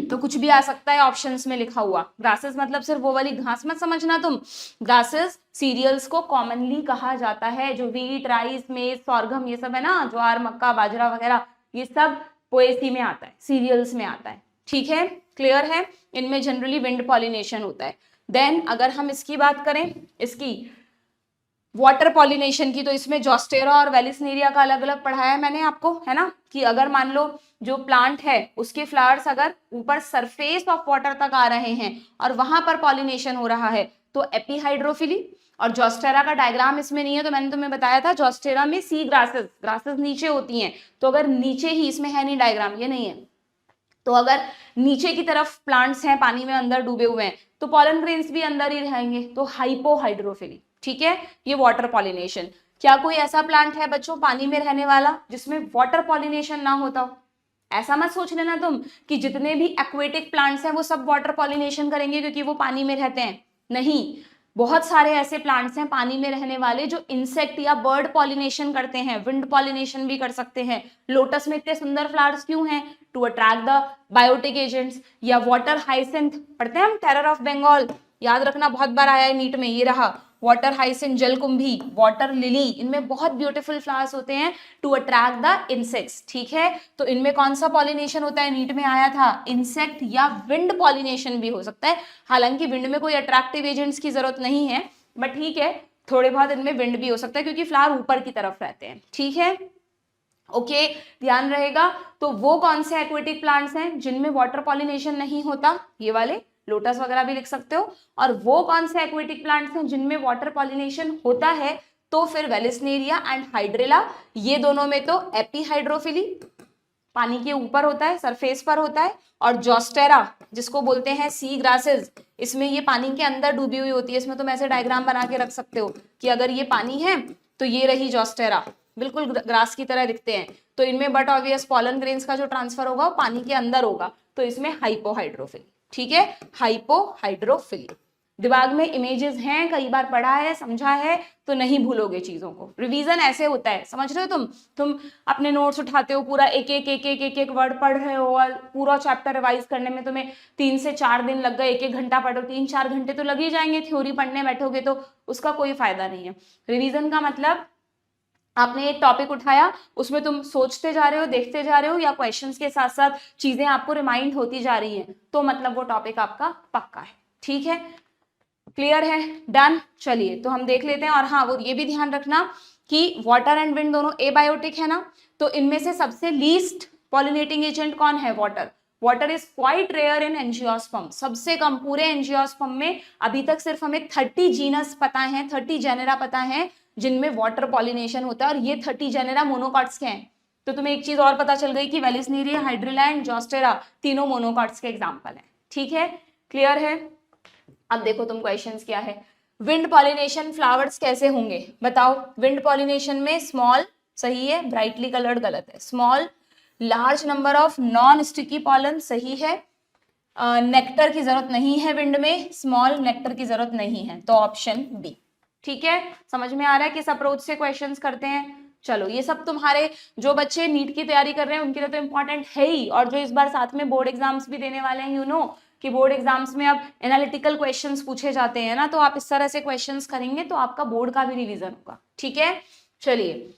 Speaker 1: तो कुछ भी आ सकता है ऑप्शंस में लिखा हुआ। ग्रासेस मतलब सिर्फ वो वाली घास मत समझना तुम, ग्रासेस सीरियल्स को कॉमनली कहा जाता है। जो व्हीट, राइस, मेज, सॉर्गम, ये सब है ना, ज्वार, मक्का, बाजरा वगैरह, ये सब पोएसी में आता है, सीरियल्स में आता है, ठीक है, क्लियर है। इनमें जनरली विंड पॉलिनेशन होता है। देन अगर हम इसकी बात करें, इसकी वाटर पॉलिनेशन की, तो इसमें जॉस्टेरा और वेलिस्नेरिया का अलग अलग पढ़ाया है मैंने आपको, है ना, कि अगर मान लो जो प्लांट है उसके फ्लावर्स अगर ऊपर सरफेस ऑफ वाटर तक आ रहे हैं और वहां पर पॉलिनेशन हो रहा है तो एपीहाइड्रोफिली। और जॉस्टेरा का डायग्राम इसमें नहीं है, तो मैंने तुम्हें बताया था जॉस्टेरा में सी ग्रासेस, ग्रासेस नीचे होती हैं, तो अगर नीचे ही, इसमें है नहीं डायग्राम, ये नहीं है, तो अगर नीचे की तरफ प्लांट्स हैं पानी में अंदर डूबे हुए हैं तो पॉलन ग्रेन्स भी अंदर ही रहेंगे, तो हाइपोहाइड्रोफिली, ठीक है, ये वाटर पॉलिनेशन। क्या कोई ऐसा प्लांट है बच्चों पानी में रहने वाला जिसमें वाटर पॉलिनेशन ना होता हो? ऐसा मत सोच लेना तुम कि जितने भी एक्वेटिक प्लांट्स हैं वो सब वाटर पॉलिनेशन करेंगे क्योंकि वो पानी में रहते हैं, नहीं, बहुत सारे ऐसे प्लांट्स हैं पानी में रहने वाले जो इंसेक्ट या बर्ड पॉलिनेशन करते हैं, विंड पॉलिनेशन भी कर सकते हैं। लोटस में इतने सुंदर फ्लावर्स क्यों हैं? To attract the biotic agents. या वाटर हाइसिंथ पढ़ते हैं हम, टेरर ऑफ बंगाल, याद रखना, बहुत बार आया है नीट में, ये रहा वाटर हाइसिंथ, जलकुंभी, वाटर लिली, इनमें बहुत ब्यूटीफुल फ्लावर्स होते हैं टू अट्रैक्ट द इंसेक्ट्स, ठीक है। तो इनमें कौन सा पॉलिनेशन होता है? नीट में आया था इंसेक्ट या विंड पॉलिनेशन भी हो सकता है, हालांकि विंड में कोई अट्रैक्टिव एजेंट्स की जरूरत नहीं है, बट ठीक है, थोड़े बहुत इनमें विंड भी हो सकता है क्योंकि फ्लावर ऊपर की तरफ रहते हैं, ठीक है, ओके, ध्यान रहेगा। तो वो कौन से एक्वेटिक प्लांट्स हैं जिनमें वाटर पॉलिनेशन नहीं होता? ये वाले, लोटस वगैरह भी लिख सकते हो। और वो कौन से एक्वेटिक प्लांट्स हैं जिनमें वाटर पॉलिनेशन होता है? तो फिर वेलिस्नेरिया एंड हाइड्रेला, ये दोनों में तो एपीहाइड्रोफिली, पानी के ऊपर होता है, सरफेस पर होता है, और जॉस्टेरा जिसको बोलते हैं सी ग्रासेस, इसमें ये पानी के अंदर डूबी हुई होती है। इसमें तुम ऐसे डायग्राम बना के रख सकते हो कि अगर ये पानी है तो ये रही जॉस्टेरा, बिल्कुल ग्रास की तरह दिखते हैं, तो इनमें बट ऑब्वियस पॉलन ग्रेन्स का जो ट्रांसफर होगा वो पानी के अंदर होगा, तो इसमें हाइपोहाइड्रोफिली, ठीक है, हाइपोहाइड्रोफिली। दिमाग में इमेजेस हैं, कई बार पढ़ा है, समझा है, तो नहीं भूलोगे चीजों को। रिवीजन ऐसे होता है, समझ रहे हो तुम अपने नोट्स उठाते हो, पूरा एक एक वर्ड पढ़ रहे हो और पूरा चैप्टर रिवाइज करने में तुम्हें 3 से 4 दिन लग गए, 1-1 घंटा पढ़ो, 3-4 घंटे तो लग ही जाएंगे, थ्योरी पढ़ने बैठोगे तो उसका कोई फायदा नहीं है। रिवीजन का मतलब आपने एक टॉपिक उठाया, उसमें तुम सोचते जा रहे हो, देखते जा रहे हो, या क्वेश्चंस के साथ साथ चीजें आपको रिमाइंड होती जा रही हैं, तो मतलब वो टॉपिक आपका पक्का है, ठीक है, क्लियर है, डन। चलिए तो हम देख लेते हैं। और हाँ, वो ये भी ध्यान रखना कि वाटर एंड विंड दोनों एबायोटिक है ना, तो इनमें से सबसे लीस्ट पॉलिनेटिंग एजेंट कौन है? Water. Water is quite rare in angiosperm, सबसे कम पूरे एंजियोस्पर्म में अभी तक सिर्फ हमें 30 जीनस पता है, 30 जेनेरा पता है जिनमें वाटर पॉलिनेशन होता है, और ये 30 जेनेरा मोनोकॉट्स के हैं। तो तुम्हें एक चीज और पता चल गई कि वेलिस्नेरिया, हाइड्रेला एंड जॉस्टेरा तीनों मोनोकॉट्स के एग्जाम्पल हैं, ठीक है, क्लियर है। अब देखो तुम क्वेश्चंस क्या है, विंड पॉलिनेशन फ्लावर्स कैसे होंगे बताओ। विंड पॉलिनेशन में स्मॉल सही है, ब्राइटली कलर्ड गलत है, small large number of non sticky pollen सही है, नेक्टर की जरूरत नहीं है विंड में, स्मॉल नेक्टर की जरूरत नहीं है, तो ऑप्शन बी, ठीक है। समझ में आ रहा है किस अप्रोच से क्वेश्चंस करते हैं। चलो ये सब तुम्हारे जो बच्चे नीट की तैयारी कर रहे हैं उनके लिए तो इंपॉर्टेंट है ही, और जो इस बार साथ में बोर्ड एग्जाम्स भी देने वाले हैं, यू नो कि बोर्ड एग्जाम्स में अब एनालिटिकल क्वेश्चंस पूछे जाते हैं ना, तो आप इस तरह से क्वेश्चंस करेंगे तो आपका बोर्ड का भी रिवीजन होगा, ठीक है। चलिए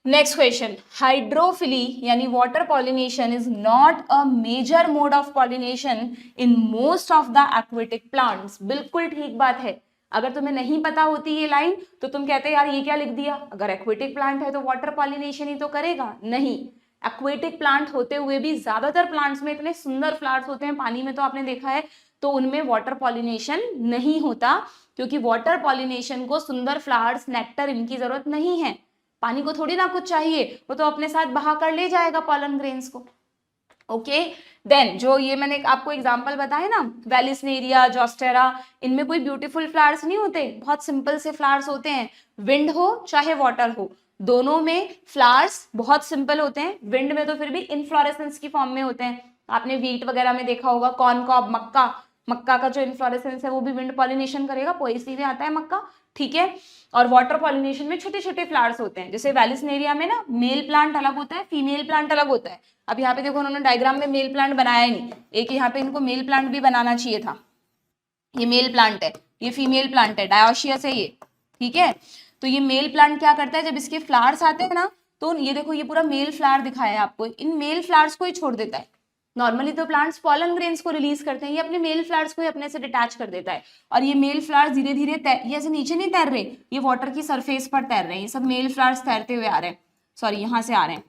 Speaker 1: नेक्स्ट क्वेश्चन, हाइड्रोफिली यानी water pollination is not a major mode of pollination in most of the aquatic plants. बिल्कुल ठीक बात है, अगर तुम्हें नहीं पता होती ये लाइन तो तुम कहते यार ये क्या लिख दिया, अगर एक्वेटिक प्लांट है तो वाटर पॉलिनेशन ही तो करेगा, नहीं, एक्वेटिक प्लांट होते हुए भी ज्यादातर प्लांट्स में इतने सुंदर फ्लावर्स होते हैं पानी में, तो आपने देखा है, तो उनमें वाटर पॉलिनेशन नहीं होता, क्योंकि वाटर पॉलिनेशन को सुंदर फ्लावर्स, नेक्टर, इनकी जरूरत नहीं है, पानी को थोड़ी ना कुछ चाहिए, वो तो अपने साथ बहा कर ले जाएगा पॉलन ग्रेन्स को, ओके। देन जो ये मैंने आपको एग्जांपल बताया ना, वेलिस्नेरिया, जॉस्टेरा, इनमें कोई ब्यूटीफुल फ्लावर्स नहीं होते, बहुत सिंपल से फ्लावर्स होते हैं, विंड हो चाहे वाटर हो, दोनों में फ्लावर्स बहुत सिंपल होते हैं, विंड में तो फिर भी इनफ्लोरेसेंस की फॉर्म में होते हैं, आपने व्हीट वगैरह में देखा होगा, कॉर्न कॉब, मक्का, मक्का का जो इन्फ्लोरेसेंस है वो भी विंड पॉलिनेशन करेगा, पोएसी में आता है मक्का, ठीक है। और वाटर पॉलिनेशन में छोटे छोटे फ्लावर्स होते हैं, जैसे वेलिस्नेरिया में ना मेल प्लांट अलग होता है, फीमेल प्लांट अलग होता है। अब यहाँ पे देखो उन्होंने डायग्राम में मेल प्लांट बनाया ही नहीं, एक यहाँ पे इनको मेल प्लांट भी बनाना चाहिए था, ये मेल प्लांट है, ये फीमेल प्लांट है, डायोशियस है ये, ठीक है। तो ये मेल प्लांट क्या करता है, जब इसके फ्लावर्स आते हैं ना तो ये देखो ये पूरा मेल फ्लावर दिखाया है आपको, इन मेल फ्लावर्स को ही छोड़ देता है। नॉर्मली तो प्लांट्स पॉलन ग्रेन्स को रिलीज करते हैं, ये अपने मेल फ्लावर्स को ही अपने से डिटैच कर देता है। और ये मेल फ्लावर्स धीरे धीरे ये ऐसे नीचे नहीं तैर रहे, ये वाटर की सरफेस पर तैर रहे हैं, ये सब मेल फ्लावर्स तैरते हुए आ रहे हैं, सॉरी यहाँ से आ रहे हैं।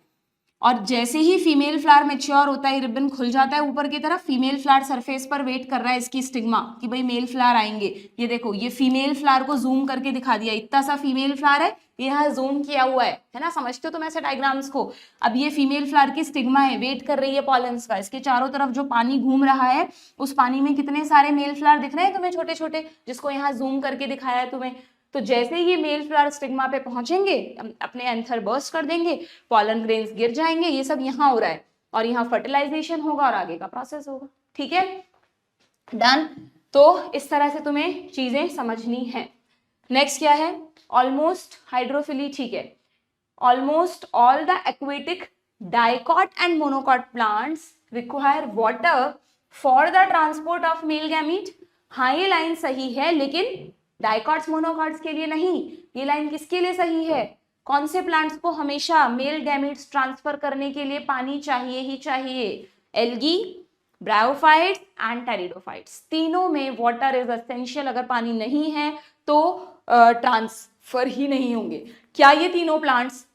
Speaker 1: और जैसे ही फीमेल फ्लावर मैच्योर होता है, रिबन खुल जाता है ऊपर की तरफ, फीमेल फ्लावर सरफेस पर वेट कर रहा है इसकी स्टिग्मा कि भाई मेल फ्लावर आएंगे। ये देखो ये फीमेल फ्लावर को जूम करके दिखा दिया, इतना सा फीमेल फ्लावर है, ये यहाँ जूम किया हुआ है ना, समझते हो तुम ऐसे डायग्राम्स को। अब ये फीमेल फ्लावर की स्टिग्मा है, वेट कर रही है पॉलन्स का, इसके चारों तरफ जो पानी घूम रहा है उस पानी में कितने सारे मेल फ्लावर दिख रहे हैं तुम्हें छोटे छोटे, जिसको यहाँ जूम करके दिखाया है तुम्हें। तो जैसे ही ये मेल फ्लावर स्टिग्मा पे पहुंचेंगे अपने एंथर बर्स्ट कर देंगे, पॉलन ग्रेन्स गिर जाएंगे, ये सब यहाँ हो रहा है, और यहाँ फर्टिलाइजेशन होगा और आगे का प्रोसेस होगा। ठीक है, डन। तो इस तरह से तुम्हें चीजें समझनी है। नेक्स्ट क्या है, ऑलमोस्ट हाइड्रोफिली। ठीक है, almost all the aquatic dicot and monocot plants require water for the transport of male gamete. हाँ ये लाइन सही है, लेकिन डाइकॉट्स मोनोकॉट्स के लिए नहीं। ये लाइन किसके लिए सही है, कौन से प्लांट्स को हमेशा मेल गैमीट्स ट्रांसफर करने के लिए पानी चाहिए ही चाहिए, एल्गी, ब्रायोफाइट्स एंड टेरिडोफाइट्स, तीनों में वाटर इज एसेंशियल। अगर पानी नहीं है तो ट्रांसफर ही नहीं होंगे। क्या ये तीनों प्लांट्स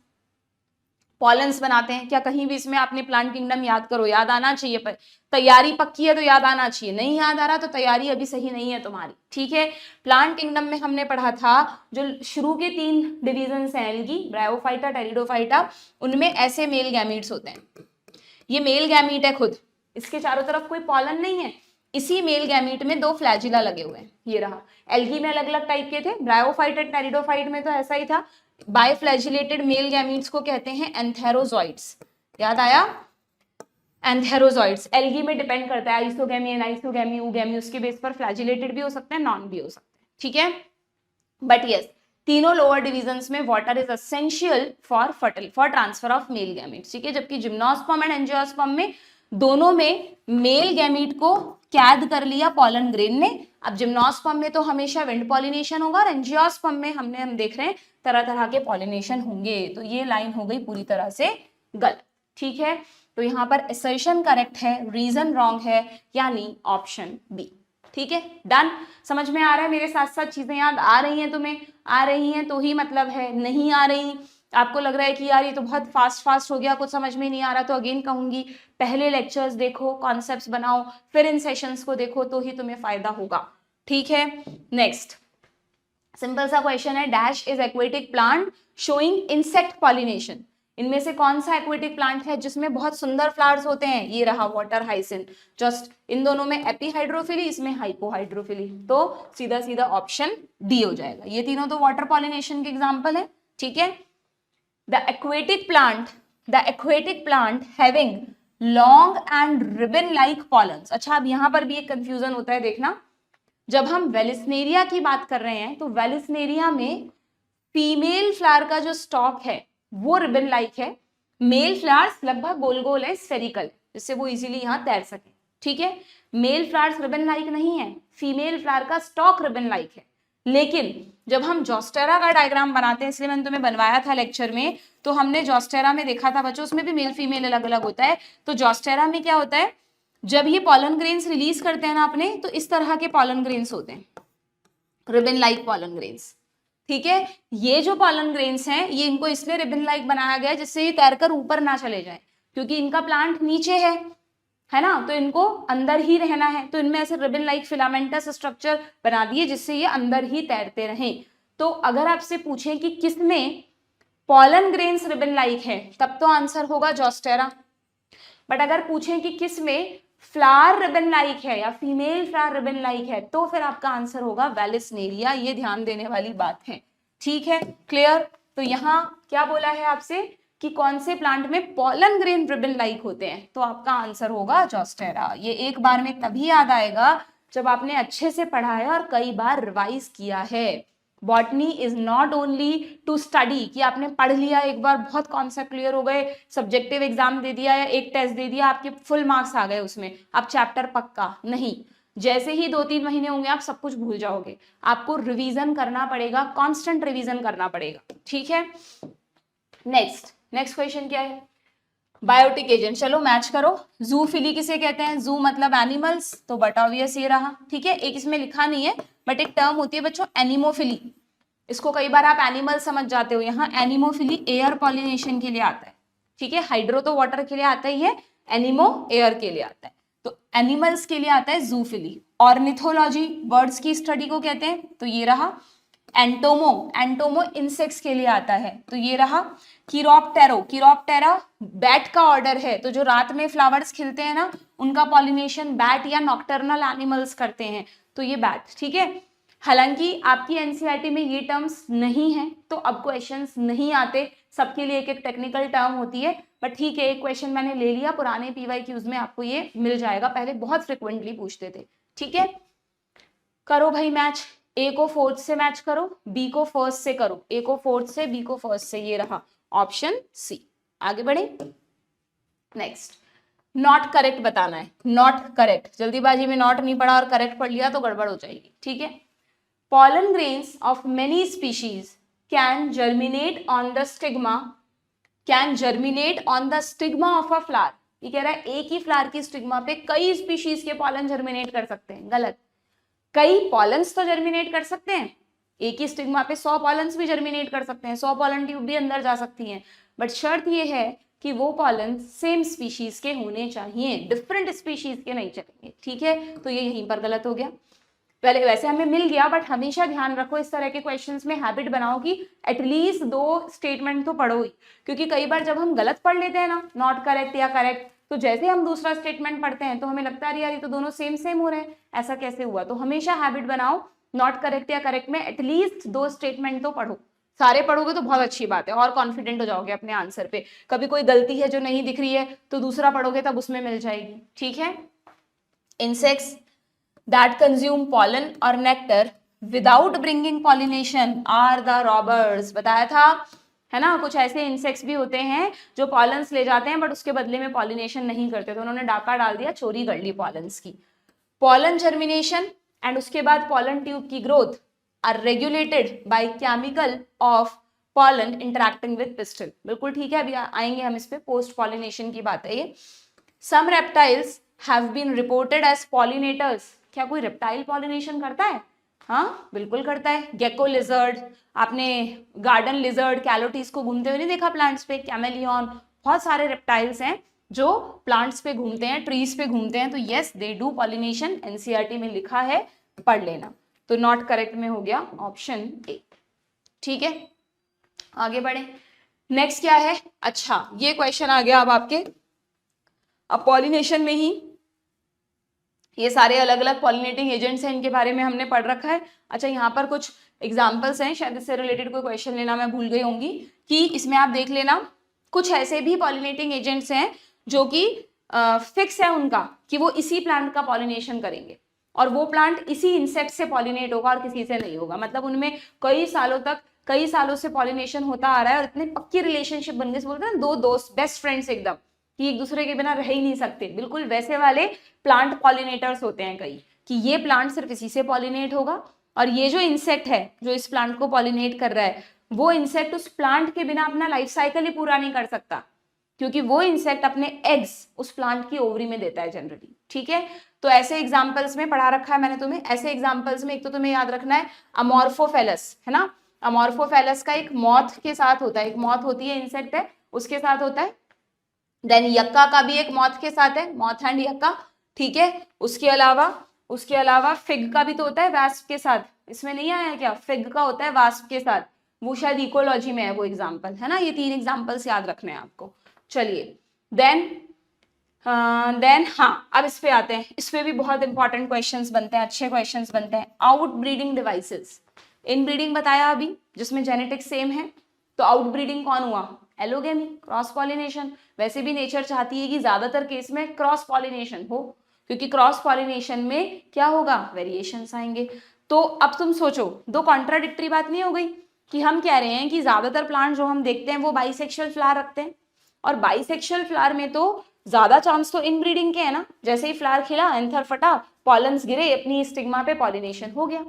Speaker 1: पॉलन्स बनाते हैं? क्या कहीं भी इसमें आपने प्लांट किंगडम याद करो, याद आना चाहिए, पर तैयारी पक्की है तो याद आना चाहिए, नहीं याद आ रहा तो तैयारी अभी सही नहीं है तुम्हारी। ठीक है, प्लांट किंगडम में हमने पढ़ा था जो शुरू के 3 डिविजन हैं, एल्गी, ब्रायोफाइटा, टेरिडोफाइटा, उनमें ऐसे मेल गैमीट्स होते हैं। ये मेल गैमीट है खुद, इसके चारों तरफ कोई पॉलन नहीं है, इसी मेल गैमीट में 2 फ्लैजिला लगे हुए हैं। ये रहा, एल्गी में अलग अलग टाइप के थे, ब्रायोफाइट एंड टेरिडोफाइट में तो ऐसा ही था। बायफ्लैजिलेटेड मेल गैमीट्स को कहते हैं एंथेरोजॉइड्स, याद आया, एंथेरोजॉइड्स। एल्गी में डिपेंड करता है आइसोगैमी, एनाइसोगैमी, ऊगैमी, उसके बेस पर फ्लैजिलेटेड भी हो सकते हैं, नॉन भी हो सकते हैं। ठीक है, बट यस तीनों लोअर डिविजन्स में water is essential for transfer of male gametes. ठीक है, जबकि जिम्नोस्पर्म एंड एंजियोस्पर्म में दोनों में मेल गैमीट को कैद कर लिया पॉलन ग्रेन ने। अब जिम्नोस्पर्म में तो हमेशा विंड पॉलिनेशन होगा, और एंजियोस्पर्म में हम देख रहे हैं तरह तरह के पॉलिनेशन होंगे। तो ये लाइन हो गई पूरी तरह से गलत। ठीक है, तो यहाँ पर असर्शन करेक्ट है, रीजन रॉन्ग है, यानी ऑप्शन बी। ठीक है, डन। समझ में आ रहा है, मेरे साथ साथ चीजें याद आ रही हैं तुम्हें? आ रही हैं तो ही मतलब है, नहीं आ रही आपको लग रहा है कि यार ये तो बहुत फास्ट हो गया, कुछ समझ में नहीं आ रहा, तो अगेन कहूंगी पहले लेक्चर्स देखो, कॉन्सेप्ट्स बनाओ, फिर इन सेशंस को देखो, तो ही तुम्हें फायदा होगा। ठीक है, नेक्स्ट सिंपल सा क्वेश्चन है, dash is aquatic plant showing insect pollination. इनमें से कौन सा एक्वेटिक प्लांट है जिसमें बहुत सुंदर फ्लावर्स होते हैं? ये रहा वाटर हाइसिंथ। जस्ट इन दोनों में एपीहाइड्रोफिली, इसमें हाइपोहाइड्रोफिली, तो सीधा सीधा ऑप्शन डी हो जाएगा। ये तीनों तो वाटर पॉलिनेशन के एग्जांपल है। ठीक है, the aquatic plant having long and ribbon like pollens. अच्छा, अब यहां पर भी एक कंफ्यूजन होता है, देखना, जब हम वेलिस्नेरिया की बात कर रहे हैं तो वेलिस्नेरिया में फीमेल फ्लावर का जो स्टॉक है वो रिबन लाइक है, मेल फ्लावर्स लगभग गोल गोल है, स्फेरिकल, जिससे वो इजीली यहाँ तैर सके। ठीक है, मेल फ्लावर्स रिबन लाइक नहीं है, फीमेल फ्लावर का स्टॉक रिबन लाइक है। लेकिन जब हम जोस्टेरा का डायग्राम बनाते हैं, इसलिए मैंने तुम्हें बनवाया था लेक्चर में, तो हमने जोस्टेरा में देखा था बच्चों, उसमें भी मेल फीमेल अलग अलग होता है। तो जोस्टेरा में क्या होता है, जब ये पॉलन ग्रेन्स रिलीज करते हैं ना अपने, तो इस तरह के पॉलन ग्रेन्स होते हैं, रिबन लाइक पॉलन ग्रेन्स। ठीक है, ये जो पॉलन ग्रेन्स हैं ये इनको इसलिए रिबन लाइक बनाया गया जिससे ये तैरकर ऊपर ना चले जाए, क्योंकि इनका प्लांट नीचे है ना, तो इनको अंदर ही रहना है, तो इनमें ऐसे रिबन लाइक फिलामेंटस स्ट्रक्चर बना दिए जिससे ये अंदर ही तैरते रहें। तो अगर आपसे पूछें कि किसमें पॉलन ग्रेन्स रिबन लाइक है, तब तो आंसर होगा जोस्टेरा। बट अगर पूछें कि किसमें फ्लावर रिबन लाइक है या फीमेल फ्लावर रिबन लाइक है, तो फिर आपका आंसर होगा वेलिस्नेरिया। ये ध्यान देने वाली बात है। ठीक है, क्लियर। तो यहाँ क्या बोला है आपसे कि कौन से प्लांट में पॉलन ग्रेन रिबन लाइक होते हैं, तो आपका आंसर होगा जोस्टेरा। ये एक बार में तभी याद आएगा जब आपने अच्छे से पढ़ा है और कई बार रिवाइज किया है। Botany is not only to study, कि आपने पढ़ लिया एक बार, बहुत कॉन्सेप्ट क्लियर हो गए, सब्जेक्टिव एग्जाम दे दिया या एक टेस्ट दे दिया, आपके फुल मार्क्स आ गए उसमें, अब चैप्टर पक्का नहीं। जैसे ही 2-3 महीने होंगे आप सब कुछ भूल जाओगे, आपको रिवीजन करना पड़ेगा, कांस्टेंट रिवीजन करना पड़ेगा। ठीक है, नेक्स्ट नेक्स्ट क्वेश्चन क्या है, बायोटिक एजेंट, चलो मैच करो। जूफिली किसे कहते हैं, जू मतलब एनिमल्स, तो बट ऑब्वियस ये रहा, ठीक है। एक इसमें लिखा नहीं है बट एक टर्म होती है बच्चों एनिमोफिली, इसको कई बार आप एनिमल समझ जाते हो, यहाँ एनिमोफिली एयर पॉलिनेशन के लिए आता है, ठीक है। हाइड्रो तो वाटर के लिए आता ही है, एनिमो एयर के लिए आता है, तो एनिमल्स के लिए आता है जूफिली। ऑर्निथोलॉजी बर्ड्स की स्टडी को कहते हैं, तो ये रहा। एंटोमो, एंटोमो इंसेक्ट्स के लिए आता है, तो ये रहा। कीरोप्टेरो, कीरोप्टेरा बैट का ऑर्डर है, तो जो रात में फ्लावर्स खिलते हैं ना उनका पॉलिनेशन बैट या नॉक्टर्नल एनिमल्स करते हैं, तो ये बैट, ठीक है। हालांकि आपकी एनसीईआरटी में ये टर्म्स नहीं है तो अब क्वेश्चंस नहीं आते, सबके लिए एक एक टेक्निकल टर्म होती है, बट ठीक है एक क्वेश्चन मैंने ले लिया, पुराने पीवाईक्यूज में आपको ये मिल जाएगा, पहले बहुत फ्रिक्वेंटली पूछते थे, ठीक है। करो भाई मैच, ए को फोर्थ से मैच करो, बी को फर्स्ट से करो, ए को फोर्थ से, बी को फर्स्ट से, ये रहा ऑप्शन सी। आगे बढ़े, नेक्स्ट नॉट करेक्ट बताना है, नॉट करेक्ट, जल्दीबाजी में नॉट नहीं पढ़ा और करेक्ट पढ़ लिया तो गड़बड़ हो जाएगी, ठीक है। Pollen grains of many species can germinate on the stigma, can germinate on the stigma of a flower। ये कह रहा है एक ही फ्लावर की स्टिग्मा पे कई स्पीशीज के पॉलन जर्मिनेट कर सकते हैं, गलत। कई पॉलन्स तो जर्मिनेट कर सकते हैं, एक ही स्टिग्मा पे 100 पॉलन्स भी जर्मिनेट कर सकते हैं, 100 पॉलन ट्यूब भी अंदर जा सकती हैं, बट शर्त ये है कि वो पॉलन सेम स्पीशीज के होने चाहिए, डिफरेंट स्पीशीज के नहीं चलेंगे, ठीक है। तो ये यहीं पर गलत हो गया, पहले वैसे हमें मिल गया बट हमेशा ध्यान रखो इस तरह के क्वेश्चंस में हैबिट बनाओ कि एटलीस्ट 2 स्टेटमेंट तो पढ़ो ही, क्योंकि कई बार जब हम गलत पढ़ लेते हैं ना, नॉट करेक्ट या करेक्ट, तो जैसे हम दूसरा स्टेटमेंट पढ़ते हैं तो हमें लगता है यार ये तो दोनों सेम सेम हो रहे हैं, ऐसा कैसे हुआ। तो हमेशा हैबिट बनाओ नॉट करेक्ट या करेक्ट में एटलीस्ट 2 स्टेटमेंट तो पढ़ो, सारे पढ़ोगे तो बहुत अच्छी बात है और कॉन्फिडेंट हो जाओगे अपने आंसर पे। कभी कोई गलती है जो नहीं दिख रही है तो दूसरा पढ़ोगे तब उसमें मिल जाएगी, ठीक है। Insects that consume pollen or nectar without bringing pollination are the robbers, बताया था है ना। कुछ ऐसे इंसेक्ट्स भी होते हैं जो पॉलन्स ले जाते हैं बट उसके बदले में पॉलिनेशन नहीं करते, तो उन्होंने डाका डाल दिया, चोरी कर ली पॉलन्स की। पॉलन जर्मिनेशन एंड उसके बाद पॉलन ट्यूब की growth are regulated by chemical of pollen interacting with pistil, बिल्कुल ठीक है, अभी आएंगे हम इस पे, पोस्ट पॉलिनेशन की बात है ये। Some reptiles have been reported as pollinators, क्या कोई रेप्टाइल पॉलिनेशन करता है, हाँ बिल्कुल करता है। गेको लिजर्ड, आपने गार्डन लिजर्ड कैलोटीज को घूमते हुए नहीं देखा प्लांट्स पे, कैमेलियन, बहुत सारे रेप्टाइल्स हैं जो प्लांट्स पे घूमते हैं, ट्रीज पे घूमते हैं, तो yes they do pollination, NCERT में लिखा है, पढ़ लेना। तो नॉट करेक्ट में हो गया ऑप्शन ए, ठीक है। आगे बढ़े, नेक्स्ट क्या है, अच्छा ये क्वेश्चन आ गया अब आपके, अब पॉलिनेशन में ही ये सारे अलग अलग पॉलिनेटिंग एजेंट्स हैं, इनके बारे में हमने पढ़ रखा है। अच्छा यहाँ पर कुछ एग्जांपल्स हैं, शायद इससे रिलेटेड कोई क्वेश्चन लेना मैं भूल गई होंगी, कि इसमें आप देख लेना कुछ ऐसे भी पॉलिनेटिंग एजेंट्स हैं जो कि फिक्स है उनका कि वो इसी प्लांट का पॉलिनेशन करेंगे और वो प्लांट इसी इंसेक्ट से पॉलिनेट होगा और किसी से नहीं होगा, मतलब उनमें कई सालों से पॉलिनेशन होता आ रहा है और इतने पक्की रिलेशनशिप बन गई, बोलते हैं दो दोस्त बेस्ट फ्रेंड्स एकदम, कि एक दूसरे के बिना रह ही नहीं सकते, बिल्कुल वैसे वाले प्लांट पॉलिनेटर्स होते हैं कई, कि ये प्लांट सिर्फ इसी से पॉलिनेट होगा और ये जो इंसेक्ट है जो इस प्लांट को पॉलिनेट कर रहा है वो इंसेक्ट उस प्लांट के बिना अपना लाइफ साइकिल ही पूरा नहीं कर सकता, क्योंकि वो इंसेक्ट अपने एग्स उस प्लांट की ओवरी में देता है जनरली, ठीक है। तो ऐसे एग्जाम्पल्स में पढ़ा रखा है मैंने तुम्हें, ऐसे एग्जाम्पल्स में एक तो तुम्हें याद रखना है अमॉर्फोफेलस, है ना। अमॉर्फोफेलस का एक मॉथ के साथ होता है, एक मॉथ होती है, इंसेक्ट है, उसके साथ होता है। देन यक्का का भी एक मॉथ के साथ है, मॉथ एंड यक्का, ठीक है। उसके अलावा फिग का भी तो होता है वास्प के साथ, इसमें नहीं आया क्या, फिग का होता है वास्प के साथ, वो शायद इकोलॉजी में है वो एग्जाम्पल, है ना। ये 3 एग्जाम्पल्स याद रखने हैं आपको। चलिए देन हाँ अब इस पे आते हैं, इस पे भी बहुत इंपॉर्टेंट क्वेश्चंस बनते हैं, अच्छे क्वेश्चंस बनते हैं। आउट ब्रीडिंग डिवाइसेस, इन ब्रीडिंग बताया अभी जिसमें जेनेटिक्स सेम है, तो आउट ब्रीडिंग कौन हुआ, एलोगेमी, क्रॉस पॉलिनेशन। वैसे भी नेचर चाहती है कि ज्यादातर केस में क्रॉस पॉलिनेशन हो, क्योंकि क्रॉस पॉलिनेशन में क्या होगा, वेरिएशंस आएंगे। तो अब तुम सोचो, 2 कॉन्ट्राडिक्टरी बात नहीं हो गई, कि हम कह रहे हैं कि ज्यादातर प्लांट जो हम देखते हैं वो बाइसेक्सुअल फ्लावर रखते हैं, और बाइसेक्सुअल फ्लावर में तो ज्यादा चांस तो इन ब्रीडिंग के है ना, जैसे ही फ्लावर खिला, एंथर फटा, पॉलन्स गिरे, अपनी स्टिग्मा पे पॉलिनेशन हो गया।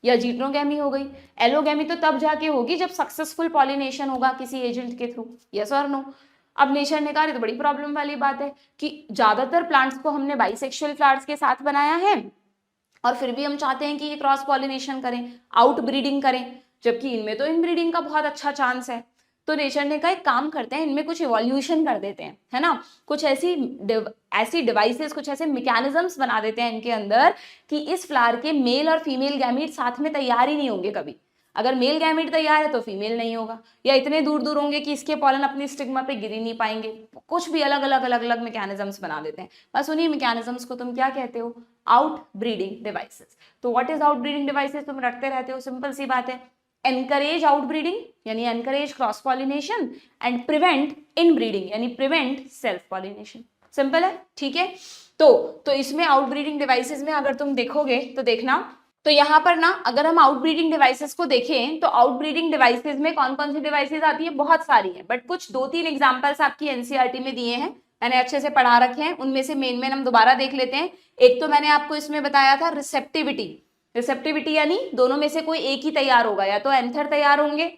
Speaker 1: या जीटनोगैमी हो गई। एलोगैमी तो तब जाके होगी जब सक्सेसफुल पॉलिनेशन होगा किसी एजेंट के थ्रू, यस और नो। अब नेचर ने कहा ये तो बड़ी प्रॉब्लम वाली बात है कि ज्यादातर प्लांट्स को हमने बाइसेक्सुअल फ्लावर्स के साथ बनाया है और फिर भी हम चाहते हैं कि ये क्रॉस पॉलिनेशन करें, आउट ब्रीडिंग करें, जबकि इनमें तो इनब्रीडिंग का बहुत अच्छा चांस है। तो नेचर ने कहा एक काम करते हैं, इनमें कुछ इवोल्यूशन कर देते हैं, है ना, कुछ ऐसी डिवाइसेस, कुछ ऐसे मैकेनिज्म्स बना देते हैं इनके अंदर कि इस फ्लावर के मेल और फीमेल गैमीट साथ में तैयार ही नहीं होंगे कभी। अगर मेल गैमीट तैयार है तो फीमेल नहीं होगा, या इतने दूर दूर होंगे कि इसके पॉलन अपनी स्टिग्मा पे गिर ही नहीं पाएंगे। कुछ भी अलग अलग मैकेनिज्म्स बना देते हैं। बस उन्हीं मैकेनिज्म्स को तुम क्या कहते हो? Outbreeding devices. तो what is outbreeding devices? तुम रटते रहते हो, सिंपल सी बात है। एनकरेज आउट ब्रीडिंग यानी encourage cross pollination, and prevent inbreeding यानी प्रिवेंट सेल्फ पॉलिनेशन। सिंपल है, ठीक है। तो इसमें आउट ब्रीडिंग डिवाइसेस में अगर तुम देखोगे तो देखना, तो यहाँ पर ना अगर हम आउट ब्रीडिंग डिवाइसेस को देखें तो आउट ब्रीडिंग डिवाइसेस में कौन कौन सी डिवाइसेस आती है? बहुत सारी है, बट कुछ 2-3 एग्जांपल्स आपकी एनसीईआरटी में दिए हैं, मैंने अच्छे से पढ़ा रखे हैं। उनमें से मेन हम दोबारा देख लेते हैं। एक तो मैंने आपको इसमें बताया था रिसेप्टिविटी। रिसेप्टिविटी यानी दोनों में से कोई एक ही तैयार होगा, या तो एंथर तैयार होंगे,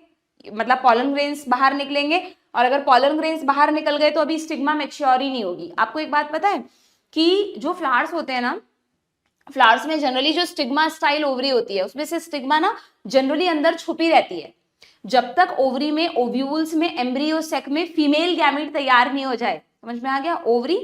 Speaker 1: मतलब पॉलन ग्रेन्स बाहर निकलेंगे, और अगर पॉलन ग्रेन्स बाहर निकल गए तो अभी स्टिग्मा मैच्योर ही नहीं होगी। आपको एक बात पता है कि जो फ्लावर्स होते हैं ना, फ्लावर्स में जनरली जो स्टिग्मा स्टाइल ओवरी होती है उसमें से स्टिग्मा ना जनरली अंदर छुपी रहती है। जब तक ओवरी में, ओव्यूल्स में, एम्ब्रियो सेक में फीमेल गैमीट तैयार नहीं हो जाए, समझ में आ गया? ओवरी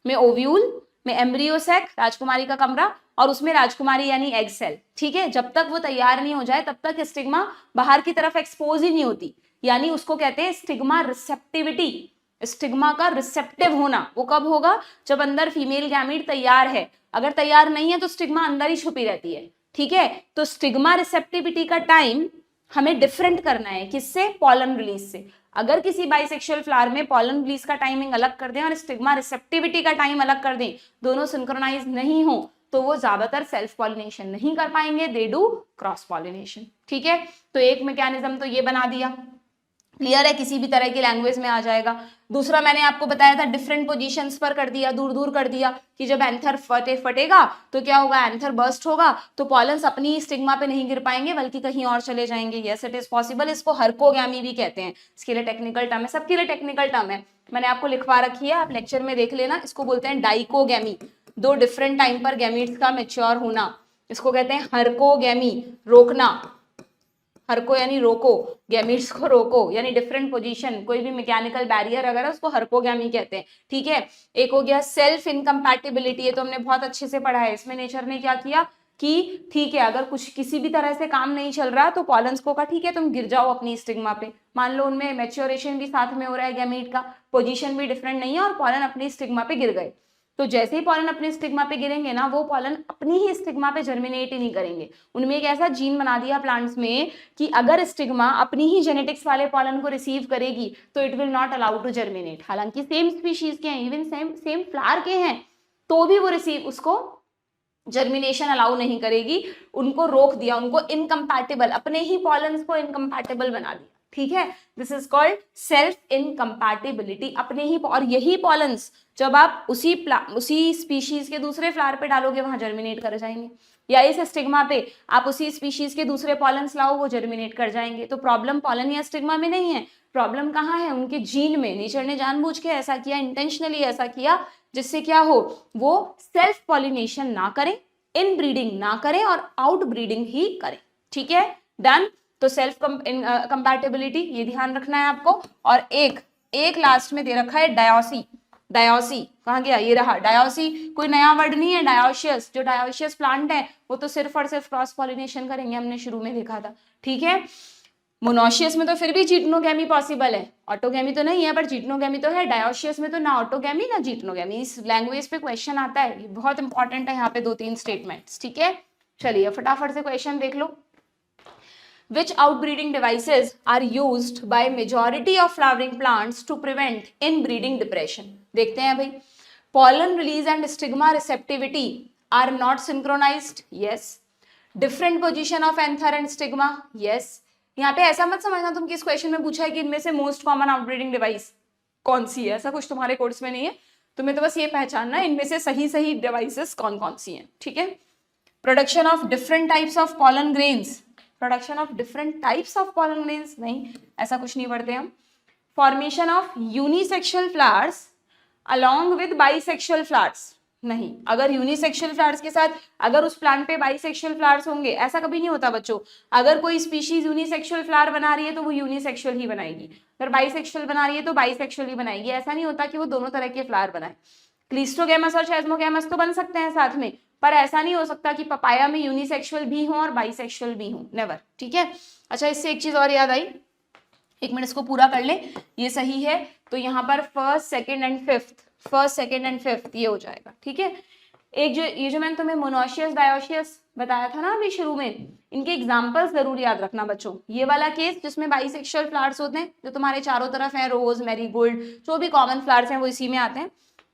Speaker 1: में ओव्यूल में एम्ब्रियो सेक, राजकुमारी का कमरा, और उसमें राजकुमारी यानी एग सेल, ठीक है। जब तक वो तैयार नहीं हो जाए तब तक स्टिग्मा बाहर की तरफ एक्सपोज ही नहीं होती, यानी उसको कहते हैं स्टिग्मा रिसेप्टिविटी। स्टिग्मा का रिसेप्टिव होना वो कब होगा? जब अंदर फीमेल गैमीट तैयार है। अगर तैयार नहीं है तो स्टिग्मा अंदर ही छुपी रहती है, ठीक है। तो स्टिग्मा रिसेप्टिविटी का टाइम हमें डिफरेंट करना है, किससे? पॉलन रिलीज से। अगर किसी बाइसेक्सुअल फ्लावर में पॉलन रिलीज का टाइमिंग अलग कर दें और स्टिग्मा रिसेप्टिविटी का टाइम अलग कर दें, दोनों सिंक्रोनाइज नहीं हो, तो वो ज्यादातर सेल्फ पॉलिनेशन नहीं कर पाएंगे, दे डू क्रॉस पॉलिनेशन, ठीक है। तो एक मैकेनिज्म तो ये बना दिया, क्लियर है, किसी भी तरह की लैंग्वेज में आ जाएगा। दूसरा मैंने आपको बताया था डिफरेंट पोजीशंस पर कर दिया, दूर दूर कर दिया, कि जब एंथर फटेगा तो क्या होगा? एंथर बर्स्ट होगा तो पॉलन्स अपनी स्टिग्मा पे नहीं गिर पाएंगे बल्कि कहीं और चले जाएंगे। Yes it is possible. इसको हर्कोगैमी भी कहते हैं। इसके लिए टेक्निकल टर्म है, सबके लिए टेक्निकल टर्म है, मैंने आपको लिखवा रखी है, आप लेक्चर में देख लेना। इसको बोलते हैं डाइकोगैमी, दो डिफरेंट टाइम पर गैमीट्स का मैच्योर होना। इसको कहते हैं हर्कोगैमी, रोकना। हरको यानी रोको, गैमीट्स को रोको, यानी डिफरेंट पोजीशन, कोई भी मैकेनिकल बैरियर अगर है उसको हर्कोगैमी कहते हैं, ठीक है। एक हो गया सेल्फ इनकम्पैटिबिलिटी, ये तो हमने बहुत अच्छे से पढ़ा है। इसमें नेचर ने क्या किया कि ठीक है, अगर कुछ किसी भी तरह से काम नहीं चल रहा तो पॉलन्स को कहा ठीक है तुम गिर जाओ अपनी स्टिग्मा पे। मान लो उनमें मैच्योरेशन भी साथ में हो रहा है गैमीट का, पोजीशन भी डिफरेंट नहीं है और पॉलन अपनी स्टिग्मा पे गिर गए, तो जैसे ही पॉलन अपने स्टिग्मा पे गिरेंगे ना, वो पॉलन अपनी ही स्टिग्मा पे जर्मिनेट ही नहीं करेंगे। उनमें एक ऐसा जीन बना दिया प्लांट्स में कि अगर स्टिग्मा अपनी ही जेनेटिक्स वाले पॉलन को रिसीव करेगी तो it will not allow to germinate. हालांकि सेम स्पीशीज के हैं, इवन सेम फ्लावर के हैं, तो भी वो रिसीव उसको जर्मिनेशन अलाउ नहीं करेगी, उनको रोक दिया, उनको इनकम्पैटिबल, अपने ही पॉलन्स को इनकम्पैटिबल बना दिया, ठीक है। This is called self incompatibility, अपने ही। और यही पॉलन्स जब आप उसी स्पीशीज के दूसरे फ्लावर पे डालोगे वहां जर्मिनेट कर जाएंगे, या इस स्टिग्मा पे आप उसी स्पीशीज के दूसरे पॉलन्स लाओ वो जर्मिनेट कर जाएंगे। तो प्रॉब्लम पॉलन या स्टिग्मा में नहीं है, प्रॉब्लम कहाँ है? उनके जीन में। नेचर ने जानबूझ के ऐसा किया, इंटेंशनली ऐसा किया, जिससे क्या हो, वो सेल्फ पॉलिनेशन ना करें, इन ब्रीडिंग ना करें और आउट ब्रीडिंग ही करें, ठीक है। डन। तो सेल्फ कंपैटिबिलिटी ये ध्यान रखना है आपको। और एक लास्ट में दे रखा है डायोसी। डायोसी कहाँ गया? ये रहा डायोसी, कोई नया वर्ड नहीं है। डायोशियस, जो डायोशियस प्लांट है वो तो सिर्फ और सिर्फ क्रॉस पॉलिनेशन करेंगे, हमने शुरू में देखा था, ठीक है। मोनोशियस में तो फिर भी जीटनोगैमी पॉसिबल है, ऑटोगैमी तो नहीं है, पर जीटनोगैमी तो है। डायोशियस में तो ना ऑटोगैमी ना जीटनोगैमी। इस लैंग्वेज पे क्वेश्चन आता है, ये बहुत इंपॉर्टेंट है, यहाँ पे 2-3 स्टेटमेंट्स, ठीक है। चलिए फटाफट से क्वेश्चन देख लो। Which outbreeding devices are used by majority of flowering plants to prevent inbreeding depression? देखते हैं भाई। Pollen release and stigma receptivity are not synchronized. Yes. Different position of anther and stigma. Yes. यहाँ पे ऐसा मत समझना तुम कि इस क्वेश्चन में पूछा है कि इनमें से मोस्ट कॉमन आउटब्रीडिंग डिवाइस कौन सी है, ऐसा कुछ तुम्हारे कोर्स में नहीं है। तुम्हें तो बस ये पहचानना है इनमें से सही डिवाइसेस कौन कौन सी हैं, ठीक है। Production of different types of pollen grains, production of different types of pollen grains, नहीं ऐसा कुछ नहीं पढ़ते हम। Formation of unisexual flowers along with bisexual flowers, नहीं, अगर यूनिसेक्सुअल फ्लावर्स के साथ अगर उस प्लांट पे बाइसेक्सुअल फ्लावर्स होंगे, ऐसा कभी नहीं होता बच्चों। अगर कोई स्पीशीज यूनिसेक्सुअल फ्लावर बना रही है तो वो यूनिसेक्सुअल ही बनाएगी, अगर बाइसेक्सुअल बना रही है तो बाइसेक्सुअल ही बनाएगी, ऐसा नहीं होता कि वो दोनों तरह के फ्लावर बनाए। क्लिस्टोगैमस और चेस्मोगैमस तो बन सकते हैं साथ में, पर ऐसा नहीं हो सकता कि पपाया में यूनिसेक्सुअल भी हो और बाइसेक्सुअल भी हो, नेवर, ठीक है। अच्छा, इससे एक चीज और याद आई, एक मिनट इसको पूरा कर ले, ये सही है तो यहाँ पर first second and fifth, first second and fifth ये हो जाएगा, ठीक है। एक जो ये जो मैंने तुम्हें मोनोशियस डायोशियस बताया था ना अभी शुरू में, इनके एग्जांपल्स जरूर याद रखना बच्चों। ये वाला केस जिसमें बाइसेक्सुअल फ्लावर्स होते हैं, जो तुम्हारे चारों तरफ हैं, रोज, मैरीगोल्ड, जो भी कॉमन फ्लावर्स हैं वो इसी में आते हैं,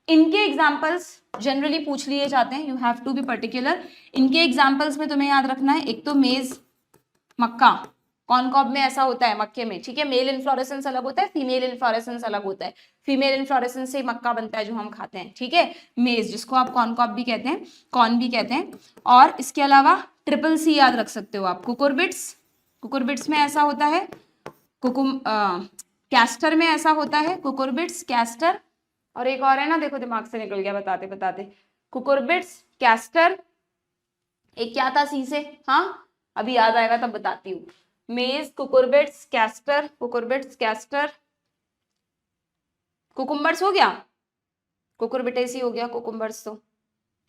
Speaker 1: इनके एग्जाम्पल्स जनरली पूछ लिए जाते हैं, you have to be particular. इनके एग्जाम्पल्स में तुम्हें याद रखना है, एक तो मेज, मक्का, कॉनकॉब में ऐसा होता है मक्के में, ठीक है, मेल इन्फ्लोरेसेंस अलग होता है, फीमेल इन्फ्लोरेसेंस अलग होता है, फीमेल इन्फ्लोरेसेंस से मक्का बनता है जो हम खाते हैं, ठीक है, मेज, जिसको आप कॉनकॉब भी कहते हैं, कॉर्न भी कहते हैं। और इसके अलावा ट्रिपल सी याद रख सकते हो आप, कुकुरबिट्स, कुकुरबिट्स में ऐसा होता है, कैस्टर में ऐसा होता है, कुकुरबिट्स, कैस्टर, और एक और है ना, देखो दिमाग से निकल गया बताते बताते, कुकुरबिट्स, कैस्टर, एक क्या था सी से, हाँ अभी याद आएगा तब बताती हूँ, मेज, cucurbits, castor, cucurbits, castor, cucumbers हो गया, कुकुरबिटेसी हो गया, कुकुम्बर्स तो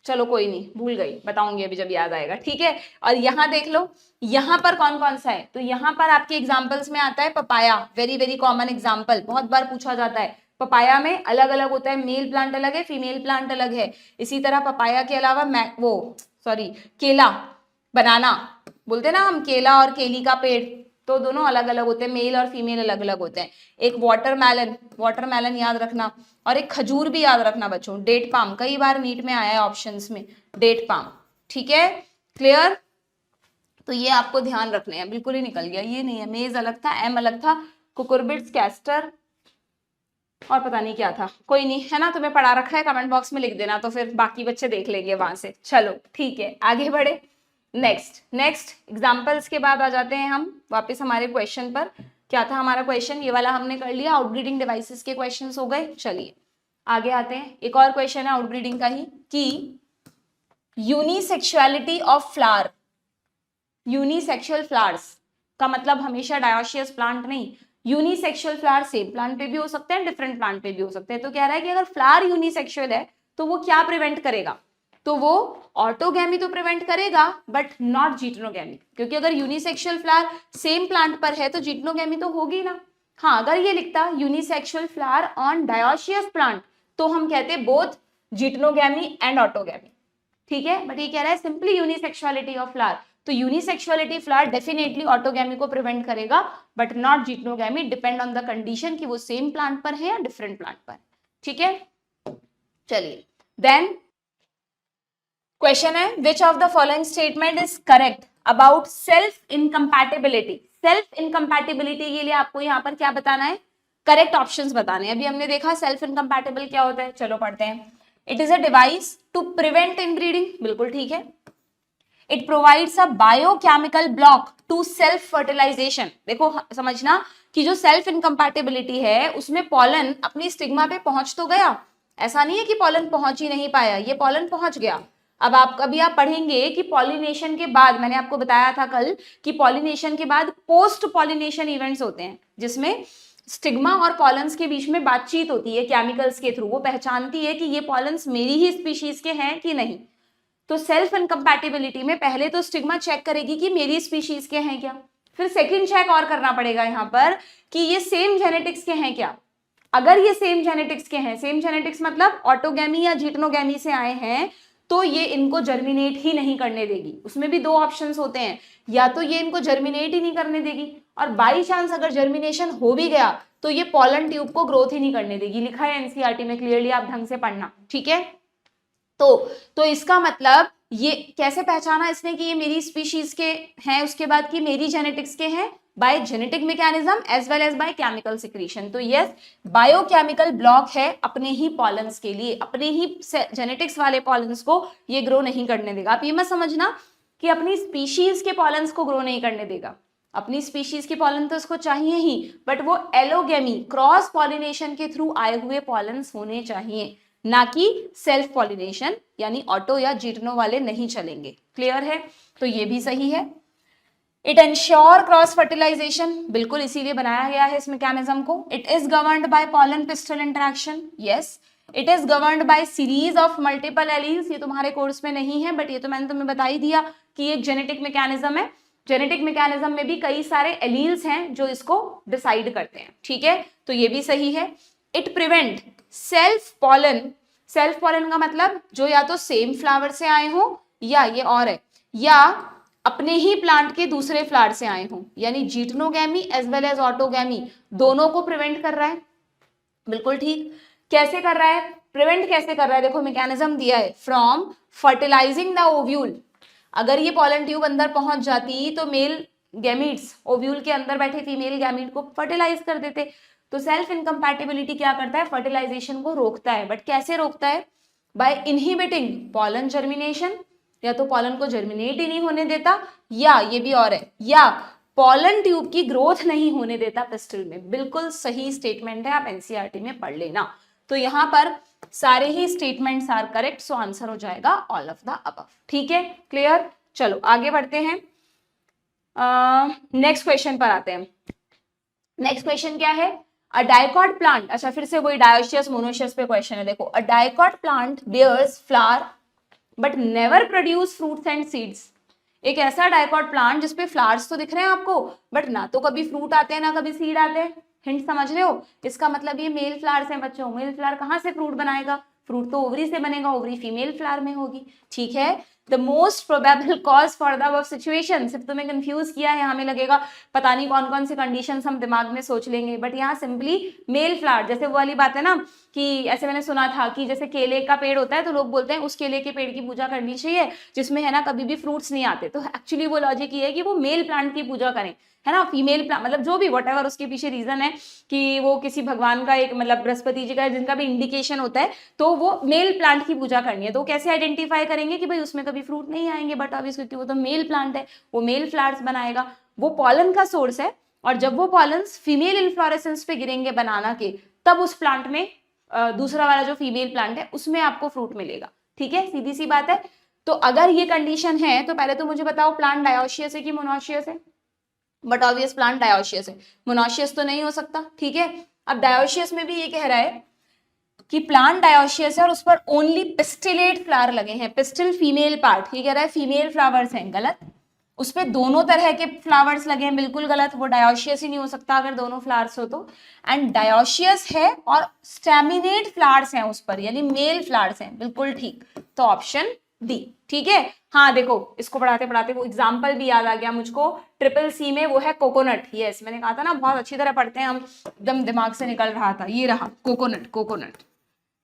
Speaker 1: चलो कोई नहीं, भूल गई, बताऊंगी अभी जब याद आएगा, ठीक है। और यहाँ देख लो, यहाँ पर कौन कौन सा है, तो यहाँ पर आपके एग्जाम्पल्स में आता है papaya, very very common example, बहुत बार पूछा जाता है। पपाया में अलग अलग होता है, मेल प्लांट अलग है, फीमेल प्लांट अलग है। इसी तरह पपाया के अलावा केला, बनाना बोलते हैं ना हम, केला और केली का पेड़, तो दोनों अलग अलग होते हैं, मेल और फीमेल अलग अलग होते हैं। एक वाटरमेलन, वाटरमेलन याद रखना, और एक खजूर भी याद रखना बच्चों, डेट पाम, कई बार नीट में आया है ऑप्शंस में, डेट पाम, ठीक है, क्लियर। तो ये आपको ध्यान रखने हैं, बिल्कुल ही निकल गया, ये नहीं है, मेज अलग था, एम अलग था, कुकुरबिट्स, कैस्टर और पता नहीं क्या था, कोई नहीं, है ना, तुम्हें पढ़ा रखा है, कमेंट बॉक्स में लिख देना तो फिर बाकी बच्चे देख लेंगे वहां से। चलो ठीक है, आगे बढ़े, नेक्स्ट एग्जाम्पल्स के बाद आ जाते हैं हम वापस हमारे क्वेश्चन पर। क्या था हमारा क्वेश्चन, ये वाला हमने कर लिया, आउटब्रीडिंग डिवाइसेस के क्वेश्चंस हो गए। चलिए आगे आते हैं, एक और क्वेश्चन है आउटब्रीडिंग का ही, कि unisexuality of flower, unisexual flowers का मतलब हमेशा डायोशियस प्लांट नहीं, यूनिसेक्सुअल फ्लावर सेम प्लांट पे भी हो सकते हैं, डिफरेंट प्लांट पे भी हो सकते हैं। तो कह रहा है कि अगर फ्लावर यूनिसेक्सुअल है तो वो क्या प्रिवेंट करेगा, तो वो ऑटोगैमी तो प्रिवेंट करेगा बट नॉट जीटनोगैमी, क्योंकि अगर यूनिसेक्सुअल फ्लावर सेम प्लांट पर है तो जीटनोगैमी तो होगी ना। हाँ, अगर ये लिखता unisexual flower on dioecious plant तो हम कहते बोथ जीटनोगैमी एंड ऑटोगैमी, ठीक है, बट ये कह रहा है सिंपली यूनिसेक्सुअलिटी ऑफ फ्लावर, तो यूनिसेक्सुअलिटी फ्लावर डेफिनेटली ऑटोगैमी को प्रिवेंट करेगा but not geitonogamy, depend on the condition कि वो सेम प्लांट पर है या डिफरेंट प्लांट पर, ठीक है। चलिए देन क्वेश्चन है, which of the following statement is correct about self incompatibility. Self incompatibility के लिए आपको यहाँ पर क्या बताना है, करेक्ट ऑप्शंस बताने हैं। अभी हमने देखा सेल्फ इनकम्पैटिबल क्या होता है, चलो पढ़ते हैं। It is a device to prevent inbreeding, बिल्कुल ठीक है। It provides a biochemical block to self fertilisation, देखो समझना कि जो सेल्फ इनकम्पैटिबिलिटी है उसमें पॉलन अपनी स्टिग्मा पे पहुंच तो गया, ऐसा नहीं है कि पॉलन पहुंच ही नहीं पाया, ये पॉलन पहुंच गया। अब आप पढ़ेंगे कि पॉलिनेशन के बाद, मैंने आपको बताया था कल कि पॉलिनेशन के बाद पोस्ट पॉलिनेशन इवेंट्स होते हैं जिसमें स्टिग्मा और पॉलन्स के बीच में बातचीत होती है केमिकल्स के थ्रू, वो पहचानती है कि ये पॉलन्स मेरी ही स्पीशीज के हैं कि नहीं। तो सेल्फ इनकम्पैटिबिलिटी में पहले तो स्टिग्मा चेक करेगी कि मेरी स्पीशीज के हैं क्या, फिर सेकंड चेक और करना पड़ेगा यहाँ पर कि ये सेम जेनेटिक्स के हैं क्या। अगर ये सेम जेनेटिक्स के हैं, सेम जेनेटिक्स मतलब ऑटोगैमी या जीटनोगैमी से आए हैं, तो ये इनको जर्मिनेट ही नहीं करने देगी। उसमें भी दो ऑप्शंस होते हैं, या तो ये इनको जर्मिनेट ही नहीं करने देगी, और बाई चांस अगर जर्मिनेशन हो भी गया तो ये पॉलन ट्यूब को ग्रोथ ही नहीं करने देगी। लिखा है एनसीईआरटी में क्लियरली, आप ढंग से पढ़ना, ठीक है। तो इसका मतलब ये कैसे पहचाना इसने कि ये मेरी स्पीशीज के हैं, उसके बाद कि मेरी जेनेटिक्स के हैं, by genetic mechanism as well as by chemical secretion. तो यस, बायोकेमिकल ब्लॉक है अपने ही पॉलन्स के लिए, अपने ही जेनेटिक्स वाले पॉलन्स को ये ग्रो नहीं करने देगा। आप ये मत समझना कि अपनी स्पीशीज के पॉलन्स को ग्रो नहीं करने देगा, अपनी स्पीशीज के पॉलन तो उसको चाहिए ही, बट वो एलोगेमी क्रॉस पॉलिनेशन के थ्रू आए हुए पॉलन्स होने चाहिए, ना कि सेल्फ पॉलिनेशन यानी ऑटो या जिटनो वाले नहीं चलेंगे। क्लियर है? तो ये भी सही है। इट एंश्योर क्रॉस फर्टिलाइजेशन, बिल्कुल इसीलिए बनाया गया है इस मैकेनिज्म को। It is governed bye pollen pistol interaction, yes. It is governed bye series of multiple alleles, ये तुम्हारे कोर्स में नहीं है बट ये तो मैंने तुम्हें बता ही दिया कि एक जेनेटिक मैकेनिज्म है। जेनेटिक मैकेनिज्म में भी कई सारे एलील्स हैं जो इसको डिसाइड करते हैं, ठीक है, तो ये भी सही है। It prevent self pollen, self pollen का मतलब जो या तो सेम फ्लावर से आए हो या ये और है, या अपने ही प्लांट के दूसरे फ्लावर से आए हो, यानी जिटनोगैमी एज वेल एज ऑटोगैमी दोनों को प्रिवेंट कर रहा है। बिल्कुल ठीक। कैसे कर रहा है, प्रिवेंट कैसे कर रहा है, देखो मैकेनिज्म दिया है, फ्रॉम फर्टिलाइजिंग द ओव्यूल। अगर ये पॉलन ट्यूब अंदर पहुंच जाती तो मेल गैमीट्स ओव्यूल के अंदर बैठे फीमेल गैमीट को फर्टिलाइज कर देते। तो सेल्फ इनकम्पैटिबिलिटी क्या करता है, फर्टिलाइजेशन को रोकता है। बट कैसे रोकता है, बाय इनहिबिटिंग पॉलन जर्मिनेशन, या तो पॉलन को जर्मिनेट ही नहीं होने देता, या ये भी और है, या पॉलन ट्यूब की ग्रोथ नहीं होने देता पिस्टल में। बिल्कुल सही स्टेटमेंट है, आप एनसीईआरटी में पढ़ लेना। तो यहां पर सारे ही statements are correct, so answer हो जाएगा ऑल ऑफ द अबव। ठीक है, क्लियर? चलो आगे बढ़ते हैं, नेक्स्ट क्वेश्चन पर आते हैं। नेक्स्ट क्वेश्चन क्या है, अ डाइकॉट प्लांट, अच्छा फिर से वही डायोशियस मोनोशियस पे क्वेश्चन है। देखो, a dicot plant bears flower but never produce fruits and seeds. एक ऐसा डाइकॉट प्लांट जिसपे फ्लावर्स तो दिख रहे हैं आपको, बट ना तो कभी फ्रूट आते हैं ना कभी सीड आते हैं। हिंट समझ रहे हो? इसका मतलब ये मेल फ्लावर्स हैं बच्चों। मेल फ्लावर कहाँ से फ्रूट बनाएगा, फ्रूट तो ओवरी से बनेगा, ओवरी फीमेल फ्लावर में होगी। ठीक है, the most probable cause for the above situation, सिर्फ तुम्हें कंफ्यूज किया है, हमें लगेगा पता नहीं कौन कौन से कंडीशंस हम दिमाग में सोच लेंगे, बट यहाँ सिंपली मेल फ्लावर, जैसे वो वाली बात है ना कि ऐसे मैंने सुना था कि जैसे केले का पेड़ होता है तो लोग बोलते हैं उस केले के पेड़ की पूजा करनी चाहिए जिसमें है ना कभी भी फ्रूट्स नहीं आते। तो एक्चुअली वो लॉजिक ये है कि वो मेल प्लांट की पूजा करें, है ना, फीमेल प्लांट मतलब जो भी व्हाटएवर उसके पीछे रीजन है कि वो किसी भगवान का एक मतलब बृहस्पति जी का जिनका भी इंडिकेशन होता है, तो वो मेल प्लांट की पूजा करनी है। तो कैसे आइडेंटिफाई करेंगे कि भाई उसमें कभी फ्रूट नहीं आएंगे, बट ऑब्वियसली क्योंकि वो तो मेल प्लांट है, वो मेल फ्लावर्स बनाएगा, वो पॉलन का सोर्स है, और जब वो पॉलन्स फीमेल इन्फ्लोरेसेंस पे गिरेंगे बनाना के, तब उस प्लांट में दूसरा वाला जो फीमेल प्लांट है उसमें आपको फ्रूट मिलेगा। ठीक है, सीधी सी बात है। तो अगर ये कंडीशन है तो पहले तो मुझे बताओ प्लांट डायोशियस है कि मोनोशियस है, बट ऑब्वियस प्लांट डायोशियस है, मोनोशियस तो नहीं हो सकता। ठीक है, अब डायोशियस में भी ये कह रहा है कि प्लांट डायोशियस है और उस पर ओनली पिस्टिलेट फ्लावर लगे हैं, पिस्टिल फीमेल पार्ट, ये कह रहा है फीमेल फ्लावर्स हैं, गलत। उस पर दोनों तरह के फ्लावर्स लगे हैं, बिल्कुल गलत, वो डायोशियस ही नहीं हो सकता अगर दोनों फ्लावर्स हो तो। एंड डायोशियस है और स्टैमिनेट फ्लावर्स हैं उस पर, यानी मेल फ्लावर्स हैं, बिल्कुल ठीक। तो ऑप्शन डी। ठीक है, हाँ देखो इसको पढ़ाते पढ़ाते वो एग्जाम्पल भी याद आ गया मुझको, ट्रिपल सी में वो है कोकोनट। यस, मैंने कहा था ना बहुत अच्छी तरह पढ़ते हैं हम, एकदम दिमाग से निकल रहा था, ये रहा कोकोनट, कोकोनट।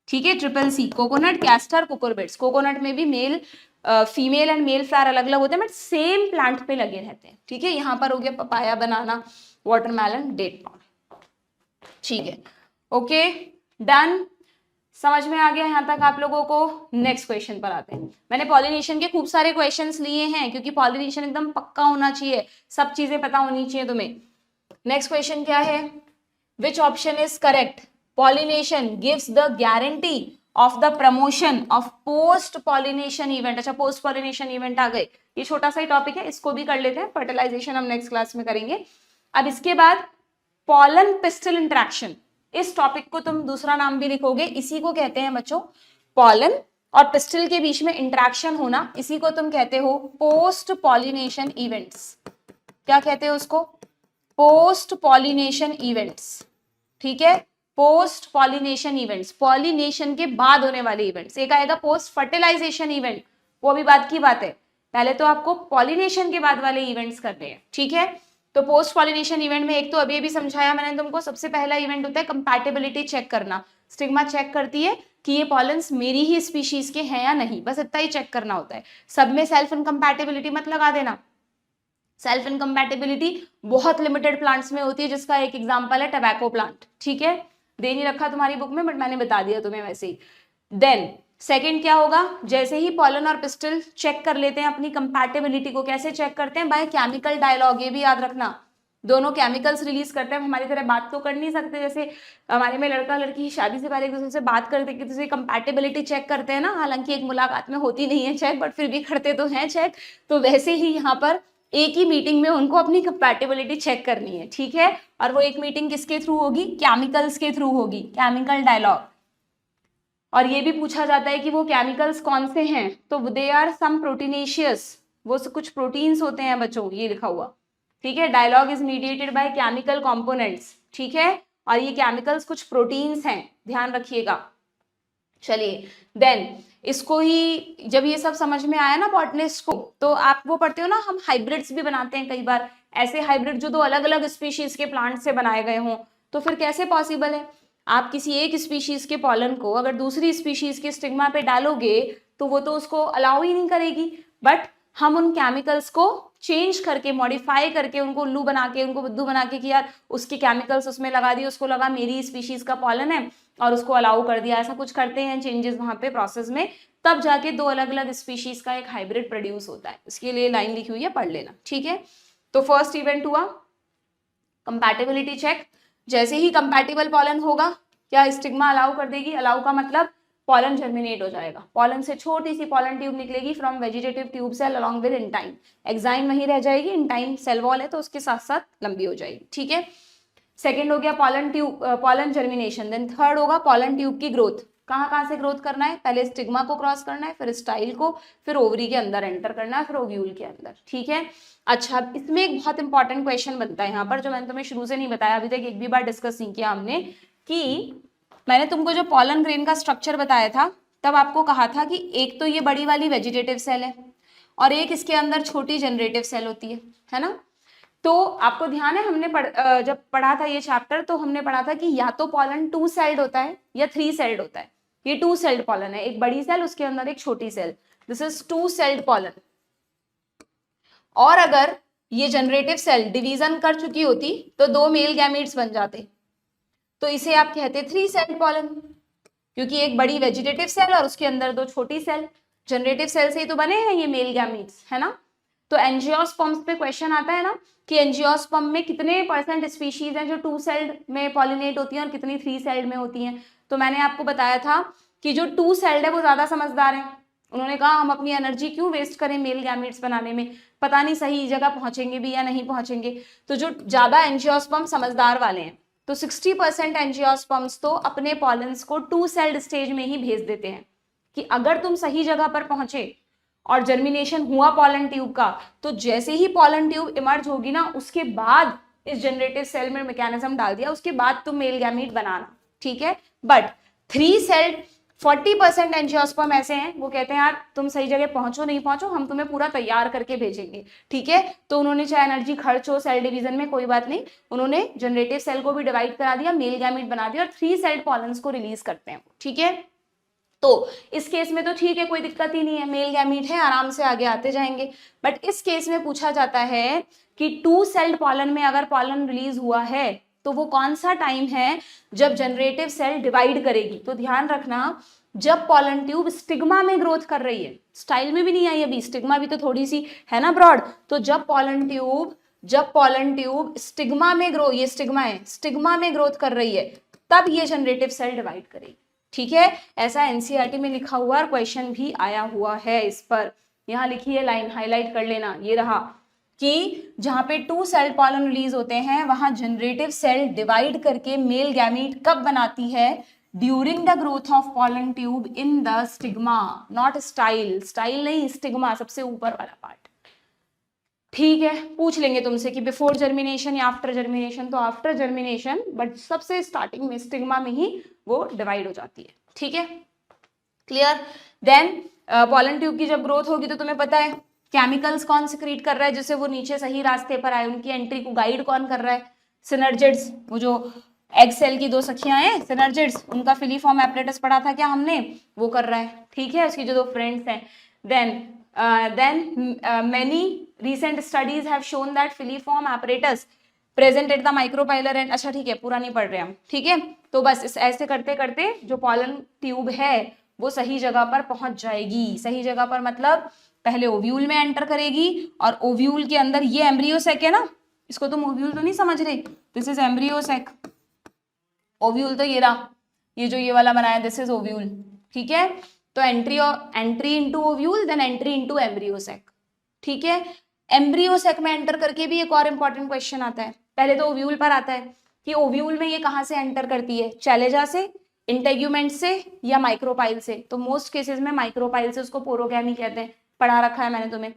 Speaker 1: ठीक है, triple C, coconut, castor, cucurbits. Coconut में भी male female and male flower अलग अलग होते हैं बट सेम प्लांट पे लगे रहते हैं। ठीक है, यहाँ पर हो गया पपाया, बनाना, वाटरमेलन, डेट पाम। ठीक है, ओके डन, समझ में आ गया यहाँ तक आप लोगों को। नेक्स्ट क्वेश्चन पर आते हैं। मैंने पॉलिनेशन के खूब सारे क्वेश्चंस लिए हैं क्योंकि पॉलिनेशन एकदम पक्का होना चाहिए, सब चीजें पता होनी चाहिए तुम्हें। नेक्स्ट क्वेश्चन क्या है, which option is correct, pollination gives the guarantee of the promotion of post pollination event. अच्छा, पोस्ट पॉलिनेशन इवेंट आ गए, ये छोटा सा ही टॉपिक है, इसको भी कर लेते हैं, फर्टिलाइजेशन हम नेक्स्ट क्लास में करेंगे। अब इसके बाद पॉलन पिस्टल इंटरेक्शन, इस टॉपिक को तुम दूसरा नाम भी लिखोगे, इसी को कहते हैं बच्चों पॉलन और पिस्टल के बीच में इंटरेक्शन होना, इसी को तुम कहते हो पोस्ट पॉलिनेशन इवेंट्स। क्या कहते हो उसको, पोस्ट पॉलिनेशन इवेंट्स। ठीक है, पोस्ट पॉलिनेशन इवेंट्स, पॉलिनेशन के बाद होने वाले इवेंट्स। एक आएगा पोस्ट फर्टिलाइजेशन इवेंट, वो भी बात की बात है, पहले तो आपको पॉलिनेशन के बाद वाले इवेंट्स करने हैं। ठीक है, तो पोस्ट पॉलिनेशन इवेंट में एक तो अभी समझाया मैंने तुमको, सबसे पहला इवेंट होता है कंपैटिबिलिटी चेक करना, स्टिग्मा चेक करती है कि ये पॉलन्स मेरी ही स्पीशीज के हैं या नहीं, बस इतना ही चेक करना होता है। सब में सेल्फ इनकम्पैटिबिलिटी मत लगा देना। सेल्फ इनकम्पैटिबिलिटी बहुत लिमिटेड प्लांट्स में होती है, जिसका एक एग्जांपल है टबैको प्लांट। ठीक है, दे नहीं रखा तुम्हारी बुक में बट मैंने बता दिया तुम्हें वैसे ही। देन सेकंड क्या होगा, जैसे ही पॉलन और पिस्टल चेक कर लेते हैं अपनी कंपैटिबिलिटी को, कैसे चेक करते हैं, बाय केमिकल डायलॉग। ये भी याद रखना, दोनों केमिकल्स रिलीज करते हैं। हमारी तरह बात तो कर नहीं सकते, जैसे हमारे में लड़का लड़की शादी से पहले एक दूसरे से बात करते कि दूसरी कंपैटिबिलिटी चेक करते हैं ना, हालांकि एक मुलाकात में होती नहीं है चेक, बट फिर भी करते तो हैं चेक। तो वैसे ही यहाँ पर एक ही मीटिंग में उनको अपनी कंपैटिबिलिटी चेक करनी है। ठीक है, और वो एक मीटिंग किसके थ्रू होगी, केमिकल्स के थ्रू होगी, केमिकल डायलॉग। और ये भी पूछा जाता है कि वो केमिकल्स कौन से हैं, तो दे आर सम प्रोटीनेशियस, वो कुछ प्रोटीन्स होते हैं बच्चों, ये लिखा हुआ। ठीक है, dialogue is mediated by chemical components. ठीक है, और ये केमिकल्स कुछ प्रोटीन्स हैं, ध्यान रखिएगा। चलिए देन इसको ही जब ये सब समझ में आया ना बॉटनिस्ट को, तो आप वो पढ़ते हो ना, हम हाइब्रिड्स भी बनाते हैं कई बार, ऐसे हाइब्रिड जो दो अलग अलग स्पीशीज के प्लांट से बनाए गए हों, तो फिर कैसे पॉसिबल है। आप किसी एक स्पीशीज के पॉलन को अगर दूसरी स्पीशीज के स्टिग्मा पे डालोगे तो वो तो उसको अलाउ ही नहीं करेगी, बट हम उन केमिकल्स को चेंज करके, मॉडिफाई करके, उनको उल्लू बना के, उनको बुद्धू बना के कि यार उसके केमिकल्स उसमें लगा दिए, उसको लगा मेरी स्पीशीज का पॉलन है और उसको अलाउ कर दिया, ऐसा कुछ करते हैं चेंजेस वहां पे प्रोसेस में, तब जाके दो अलग अलग स्पीशीज का एक हाइब्रिड प्रोड्यूस होता है। इसके लिए लाइन लिखी हुई है, पढ़ लेना। ठीक है, तो फर्स्ट इवेंट हुआ कंपैटिबिलिटी चेक। जैसे ही कंपैटिबल पॉलन होगा, क्या स्टिग्मा अलाउ कर देगी, अलाउ का मतलब पॉलन जर्मिनेट हो जाएगा, पॉलन से छोटी सी पॉलन ट्यूब निकलेगी from vegetative tube cell along with intine, exine वहीं रह जाएगी, इंटाइम सेल वॉल है तो उसके साथ साथ लंबी हो जाएगी। ठीक है, सेकेंड हो गया pollen tube, pollen germination. Then third होगा पॉलन ट्यूब की ग्रोथ। कहाँ से ग्रोथ करना है, पहले स्टिग्मा को क्रॉस करना है, फिर स्टाइल को, फिर ओवरी के अंदर एंटर करना है, फिर ओव्यूल के अंदर। ठीक है, अच्छा इसमें एक बहुत इंपॉर्टेंट क्वेश्चन बनता है यहाँ पर, जो मैंने तुम्हें शुरू से नहीं बताया, अभी तक एक भी बार डिस्कस नहीं किया हमने, कि मैंने तुमको जो पॉलन ग्रेन का स्ट्रक्चर बताया था, तब आपको कहा था कि एक तो ये बड़ी वाली वेजिटेटिव सेल है और एक इसके अंदर छोटी जनरेटिव सेल होती है ना। तो आपको ध्यान है, हमने जब पढ़ा था ये चैप्टर, तो हमने पढ़ा था कि या तो पॉलन 2 सेल्ड होता है या 3 सेल्ड होता है। ये 2 सेल्ड पॉलन है, एक बड़ी सेल उसके अंदर एक छोटी cell, this is 2 celled pollen. और अगर ये जनरेटिव सेल डिवीजन कर चुकी होती तो 2 मेल गैमीट्स बन जाते, तो इसे आप कहते 3 सेल्ड पॉलन, क्योंकि एक बड़ी वेजिटेटिव सेल और उसके अंदर 2 छोटी सेल, जनरेटिव सेल से ही तो बने हैं ये मेल गैमीट्स, है ना। तो एंजियोस्पर्म्स पे क्वेश्चन आता है ना कि एंजियोस्पर्म में कितने % स्पीशीज हैं जो 2 सेल्ड में पॉलिनेट होती हैं और कितनी 3 सेल्ड में होती हैं। तो मैंने आपको बताया था कि जो 2 सेल्ड है वो ज्यादा समझदार है, उन्होंने कहा हम अपनी एनर्जी क्यों वेस्ट करें मेल गैमीट्स बनाने में, पता नहीं सही जगह पहुंचेंगे भी या नहीं पहुंचेंगे। तो जो ज्यादा एंजियोस्पर्म समझदार वाले हैं, तो 60% एंजियोस्पर्म्स तो अपने पॉलन्स को 2 सेल्ड स्टेज में ही भेज देते हैं, कि अगर तुम सही जगह पर पहुंचे और जर्मिनेशन हुआ पॉलन ट्यूब का, तो जैसे ही पॉलन ट्यूब इमर्ज होगी ना, उसके बाद इस जनरेटिव सेल में मैकेनिज्म डाल दिया, उसके बाद तुम मेल गैमीट बनाना। ठीक है, बट 3 सेल्ड 40% एंजियोस्पर्म ऐसे हैं, वो कहते हैं यार तुम सही जगह पहुंचो नहीं पहुंचो, हम तुम्हें पूरा तैयार करके भेजेंगे। ठीक है, तो उन्होंने चाहे एनर्जी खर्च हो सेल डिवीजन में, कोई बात नहीं, उन्होंने जनरेटिव सेल को भी डिवाइड करा दिया, मेल गैमीट बना दिया और 3 सेल्ड पॉलन्स को रिलीज करते हैं। ठीक है, तो इस केस में तो ठीक है, कोई दिक्कत ही नहीं है, मेल गैमीट है, आराम से आगे आते जाएंगे। बट इस केस में पूछा जाता है कि 2 सेल्ड पॉलन में अगर पॉलन रिलीज हुआ है तो वो कौन सा टाइम है जब जनरेटिव सेल डिवाइड करेगी। तो ध्यान रखना, जब पॉलन ट्यूब स्टिग्मा में ग्रोथ कर रही है, स्टाइल में भी नहीं आई अभी, स्टिग्मा भी तो थोड़ी सी है ना ब्रॉड, तो जब पॉलन ट्यूब स्टिग्मा में ये स्टिग्मा है, स्टिग्मा में ग्रोथ कर रही है, तब ये जनरेटिव सेल डिवाइड करेगी। ठीक है, ऐसा एनसीईआरटी में लिखा हुआ और क्वेश्चन भी आया हुआ है इस पर, यहाँ लिखी है लाइन, हाईलाइट कर लेना, ये रहा कि जहां पे 2 सेल पॉलन रिलीज होते हैं, वहां जनरेटिव सेल डिवाइड करके मेल गैमीट कब बनाती है, during the growth of pollen tube in the stigma, not style, style नहीं, स्टिग्मा सबसे ऊपर वाला पार्ट। ठीक है, पूछ लेंगे तुमसे कि बिफोर जर्मिनेशन या आफ्टर जर्मिनेशन, तो आफ्टर जर्मिनेशन, बट सबसे स्टार्टिंग में स्टिग्मा में ही वो डिवाइड हो जाती है। ठीक है, क्लियर। देन पॉलन ट्यूब की जब ग्रोथ होगी तो तुम्हें पता है केमिकल्स कौन सिक्रीट कर रहा है जिससे वो नीचे सही रास्ते पर आए, उनकी एंट्री को गाइड कौन कर रहा है, सिनर्जिड्स, वो जो एग सेल की दो सखियां हैं सिनर्जिड्स, उनका फिलीफॉर्म एपरेटस पढ़ा था क्या हमने, वो कर रहा है, ठीक है, उसकी जो दो फ्रेंड्स हैं। Then many recent studies have shown that filiform apparatus present at the micropylar end, अच्छा ठीक है पूरा नहीं पढ़ रहे हम, ठीक है। तो बस इस ऐसे करते करते जो पॉलन ट्यूब है वो सही जगह पर पहुंच जाएगी। सही जगह पर मतलब पहले ओव्यूल में एंटर करेगी और ओव्यूल के अंदर ये एम्ब्रियोसेक है ना, इसको तुम ओव्यूल तो नहीं समझ रहे, दिस इज एम्ब्रियोसेक। ओव्यूल तो ये रहा, ये जो ये वाला बनाया दिस इज ओव्यूल, ठीक है। तो entry into ovule then entry into embryo sac, ठीक है। एम्ब्रियोसेक में एंटर करके भी एक और इंपॉर्टेंट क्वेश्चन आता है, पहले तो ओव्यूल पर आता है कि ओव्यूल में ये कहां से एंटर करती है, चैलेजा से, इंटेग्यूमेंट से या माइक्रोपाइल से। तो मोस्ट केसेस में माइक्रोपाइल से, उसको पोरोगैमी कहते हैं, पढ़ा रखा है मैंने तुम्हें।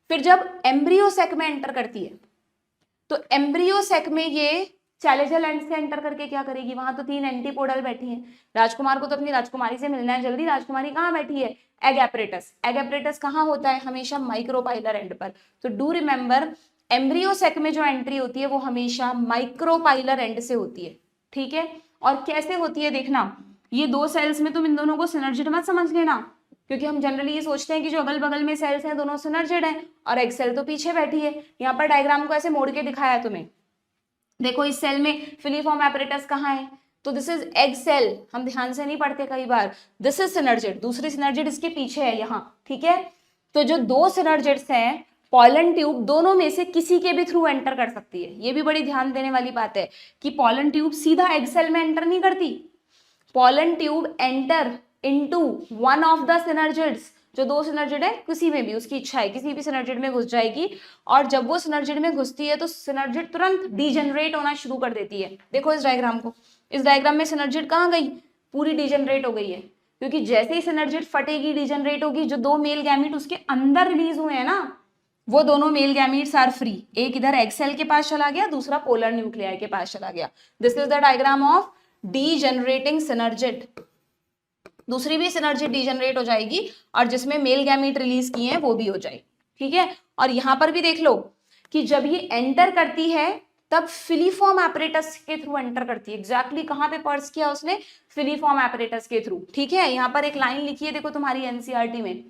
Speaker 1: फिर जब एम्ब्रियोसेक में एंटर करती है तो एम्ब्रियोसेक में ये चैलेजल एंड से एंटर करके क्या करेगी, वहां तो 3 एंटीपोडल बैठी हैं, राजकुमार को तो अपनी राजकुमारी से मिलना है जल्दी, राजकुमारी कहाँ बैठी है, एग एपरेटस। एग एपरेटस कहाँ होता है, हमेशा माइक्रोपाइलर एंड पर। तो डू रिमेंबर एम्ब्रियोसेक में जो एंट्री होती है वो हमेशा माइक्रोपाइलर एंड से होती है, ठीक है। और कैसे होती है देखना, ये दो सेल्स में तुम इन दोनों को सिनर्जिड मत समझ लेना, क्योंकि हम जनरली ये सोचते हैं कि जो अगल बगल में सेल्स हैं दोनों सिनर्जिड हैं और एक सेल तो पीछे बैठी है। यहाँ पर डायग्राम को ऐसे मोड़ के दिखाया है तुम्हें, देखो इस सेल में फिलीफॉर्म एपरेटस कहाँ है, तो दिस इज एग सेल, हम ध्यान से नहीं पढ़ते कई बार, दिस इज सिनर्जिड, दूसरी सिनर्जिड इसके पीछे है यहाँ, ठीक है। तो जो दो सिनर्जिड्स हैं पॉलन ट्यूब दोनों में से किसी के भी थ्रू एंटर कर सकती है। ये भी बड़ी ध्यान देने वाली बात है कि पॉलन ट्यूब सीधा एग सेल में एंटर नहीं करती, pollen tube enter into one of the synergids, जो दो सिनर्जिड है किसी में भी, उसकी इच्छा है किसी भी सिनर्जिड में घुस जाएगी, और जब वो सिनर्जिड में घुसती है तो सिनर्जिड तुरंत डीजेनरेट होना शुरू कर देती है। देखो इस डायग्राम को, इस डायग्राम में सिनर्जिड कहाँ गई, पूरी डीजेनरेट हो गई है, क्योंकि जैसे ही सिनर्जिड फटेगी डीजेनरेट होगी, जो दो मेल गैमीट उसके अंदर रिलीज हुए हैं ना, वो दोनों मेल गैमीट्स आर फ्री, एक इधर एग सेल के पास चला गया, दूसरा पोलर न्यूक्लियाई के पास चला गया। This is the diagram of degenerating synergid. दूसरी भी सिनर्जिड डीजेनरेट हो जाएगी और जिसमें मेल गैमीट रिलीज किए हैं वो भी हो जाएगी, ठीक है। और यहां पर भी देख लो कि जब ये एंटर करती है तब फिलीफॉर्म एपरेटस के थ्रू एंटर करती है। एग्जैक्टली कहां पे पर्स किया उसने, फिलीफॉर्म एपरेटस के थ्रू, ठीक है। यहाँ पर एक लाइन लिखी है देखो तुम्हारी एनसीईआरटी में,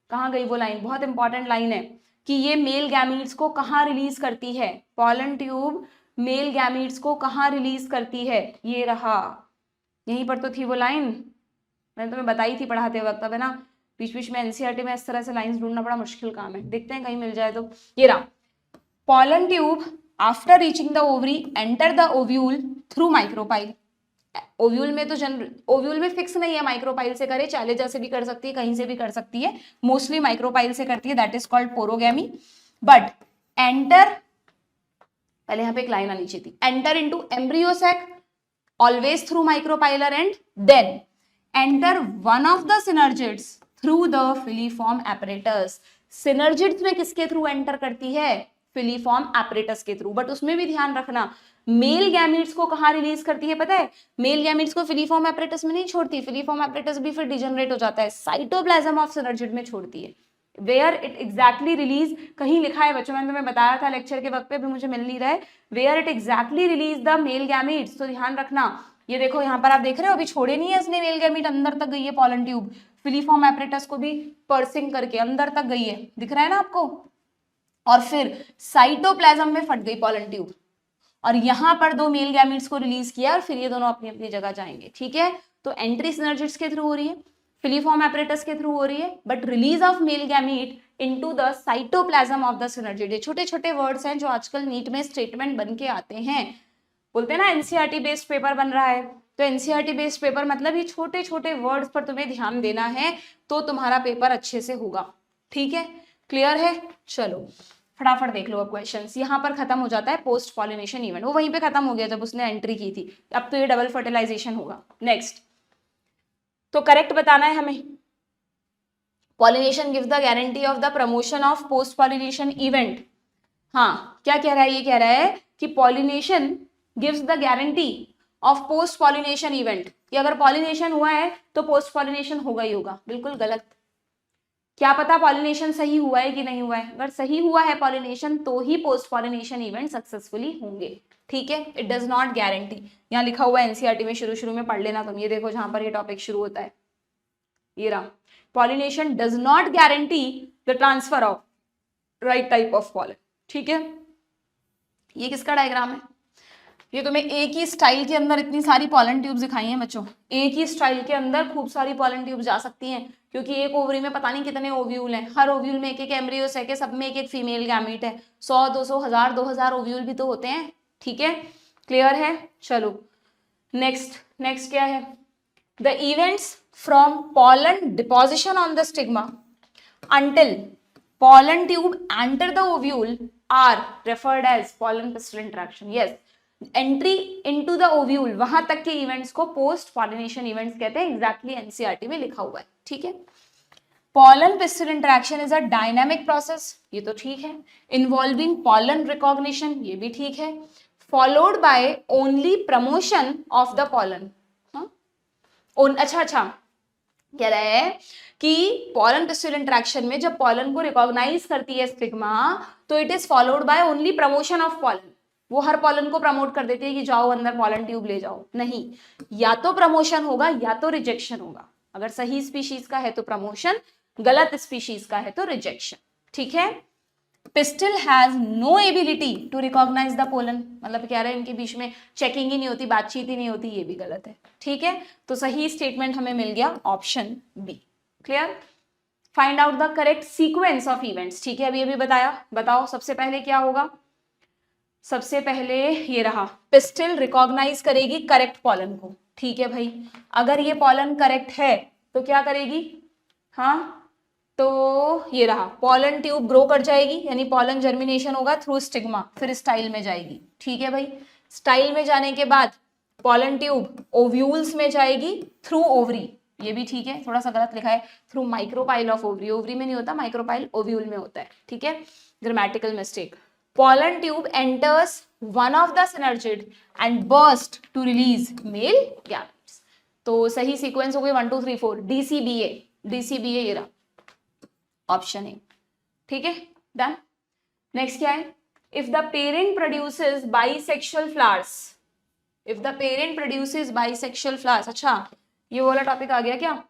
Speaker 1: कहाँ गई वो लाइन, बहुत इंपॉर्टेंट लाइन है कि ये मेल गैमीट्स को कहाँ रिलीज करती है, पॉलन ट्यूब मेल गैमीट्स को कहाँ रिलीज करती है, ये रहा, यहीं पर तो थी वो लाइन, मैंने तुम्हें बताई थी पढ़ाते वक्त। अब है ना बीच बीच में एनसीईआरटी में इस तरह से लाइंस ढूंढना बड़ा मुश्किल काम है, देखते हैं कहीं मिल जाए तो। ये रहा, pollen tube after reaching the ovary enter the ovule through micropyle. Ovule में तो ओव्यूल में फिक्स नहीं है माइक्रोपाइल से करे, चैलेजा से भी कर सकती है, कहीं से भी कर सकती है, मोस्टली माइक्रोपाइल से करती है, that is called porogamy. But enter, पहले यहाँ पे एक लाइन आनी चाहिए थी, enter into embryo sac always through micropylar and then enter one of the synergids through the filiform apparatus। synergids में किसके थ्रू एंटर करती है, फिलीफॉर्म एपरेटस के थ्रू। बट उसमें भी ध्यान रखना मेल गैमीट्स को कहाँ रिलीज करती है पता है, मेल गैमीट्स को फिलीफॉर्म एपरेटस में नहीं छोड़ती, फिलीफॉर्म एपरेटस भी फिर डिजेनरेट हो जाता है, साइटोप्लाज्म ऑफ सिनर्जिड में छोड़ती है। वेयर इट एग्जैक्टली रिलीज, कहीं लिखा है बच्चों, मैंने तुम्हें बताया था लेक्चर के वक्त पे, भी मुझे मिल नहीं रहा है, where it exactly release the male gametes. तो ध्यान रखना, ये देखो यहाँ पर आप देख रहे हो अभी छोड़े नहीं है इसने मेल गैमीट, अंदर तक गई है पॉलन ट्यूब, फिलीफॉर्म एपरेटस को भी पर्सिंग करके अंदर तक गई है, दिख रहा है ना आपको। और फिर साइटोप्लाज्म में फट गई पॉलन ट्यूब और यहाँ पर दो मेल गैमीट्स को रिलीज किया और फिर ये दोनों अपनी अपनी जगह जाएंगे, ठीक है। तो एंट्री सिनर्जिड्स के थ्रू हो रही है, फिलीफॉर्म एपरेटस के थ्रू हो रही है, but release of male gamete into the cytoplasm of the synergid. ये छोटे छोटे वर्ड्स हैं जो आजकल नीट में स्टेटमेंट बन के आते हैं, बोलते हैं ना एनसीईआरटी बेस्ड पेपर बन रहा है, तो एनसीईआरटी बेस्ड पेपर मतलब ये छोटे छोटे वर्ड्स पर तुम्हें ध्यान देना है तो तुम्हारा पेपर अच्छे से होगा, ठीक है, क्लियर है। चलो फटाफट देख लो अब क्वेश्चंस, यहाँ पर खत्म हो जाता है पोस्ट पॉलिनेशन इवेंट, वो वहीं पे खत्म हो गया जब उसने एंट्री की थी, अब तो ये डबल फर्टिलाइजेशन होगा। नेक्स्ट तो करेक्ट बताना है हमें, pollination gives the guarantee of the promotion of post pollination event. हाँ क्या कह रहा है, ये कह रहा है कि pollination gives the guarantee of post pollination event, कि अगर पॉलिनेशन हुआ है तो पोस्ट पॉलिनेशन होगा ही होगा। बिल्कुल गलत, क्या पता पॉलिनेशन सही हुआ है कि नहीं हुआ है, अगर सही हुआ है पॉलिनेशन तो ही पोस्ट पॉलिनेशन इवेंट सक्सेसफुली होंगे, ठीक है, इट डज नॉट गारंटी। यहाँ लिखा हुआ है एनसीईआरटी में, शुरू में पढ़ लेना तुम, ये देखो जहां पर ये टॉपिक शुरू होता है, ये रहा, pollination does not guarantee the transfer of right type of pollen. ठीक है, ये किसका डायग्राम है? ये तुम्हें एक ही स्टाइल के अंदर इतनी सारी पॉलन ट्यूब्स दिखाई हैं बच्चों, एक ही स्टाइल के अंदर खूब सारी पॉलन ट्यूब्स जा सकती हैं, क्योंकि एक ओवरी में पता नहीं कितने ओव्यूल हैं, हर ओव्यूल में एक एक एम्ब्रियोस है, सब में एक एक फीमेल गैमीट है, 100 200 1000 2000 ओव्यूल भी तो होते हैं। ठीक है, क्लियर है? चलो नेक्स्ट क्या है? The events from pollen deposition on the stigma until pollen tube enter the ovule are referred as pollen pistil interaction. Yes, entry into the ovule, वहां तक के इवेंट्स को पोस्ट पॉलिनेशन इवेंट्स कहते हैं, एग्जैक्टली एनसीईआरटी में लिखा हुआ है। ठीक है, pollen pistil interaction is a dynamic process, ये तो ठीक है, इन्वॉल्विंग पॉलन रिकॉग्निशन, ये भी ठीक है, followed by only promotion of the pollen. अच्छा कह रहा है कि पॉलन पिस्टिल इंटरेक्शन में जब पॉलन को रिकॉग्नाइज करती है स्टिग्मा, तो it is followed by only promotion of pollen. वो हर पॉलन को प्रमोट कर देती है कि जाओ अंदर पॉलन ट्यूब ले जाओ, नहीं, या तो प्रमोशन होगा या तो रिजेक्शन होगा। अगर सही स्पीशीज का है तो प्रमोशन, गलत स्पीशीज का है तो रिजेक्शन। ठीक है, pistil has no ability to recognise the pollen, मतलब कह रहे हैं इनके बीच में चेकिंग ही नहीं होती, बातचीत ही नहीं होती, ये भी गलत है। ठीक है, तो सही स्टेटमेंट हमें मिल गया option B. Clear? Find out the correct sequence of events. ठीक है, अभी बताया, बताओ सबसे पहले क्या होगा? सबसे पहले ये रहा, पिस्टिल रिकॉग्नाइज करेगी करेक्ट पॉलन को। ठीक है भाई, अगर ये पॉलन करेक्ट है तो क्या करेगी? हाँ, तो ये रहा, पॉलन ट्यूब ग्रो कर जाएगी, यानी पॉलन जर्मिनेशन होगा थ्रू स्टिग्मा, फिर स्टाइल में जाएगी। ठीक है भाई, स्टाइल में जाने के बाद पॉलन ट्यूब ओव्यूल्स में जाएगी थ्रू ओवरी, ये भी ठीक है, थोड़ा सा गलत लिखा है, through micropyle of ovary, ovary में नहीं होता, माइक्रोपाइल ओव्यूल में होता है। ठीक है, grammatical mistake. Pollen tube enters one of the synergid and burst to release male gametes. तो सही सीक्वेंस हो गई 1 2 3 4 DCBA, DCBA ये रहा ऑप्शन ए। ठीक है, डन। नेक्स्ट क्या है? If the parent produces bisexual flowers, if the parent produces bisexual flowers. अच्छा, ये वाला टॉपिक आ गया क्या?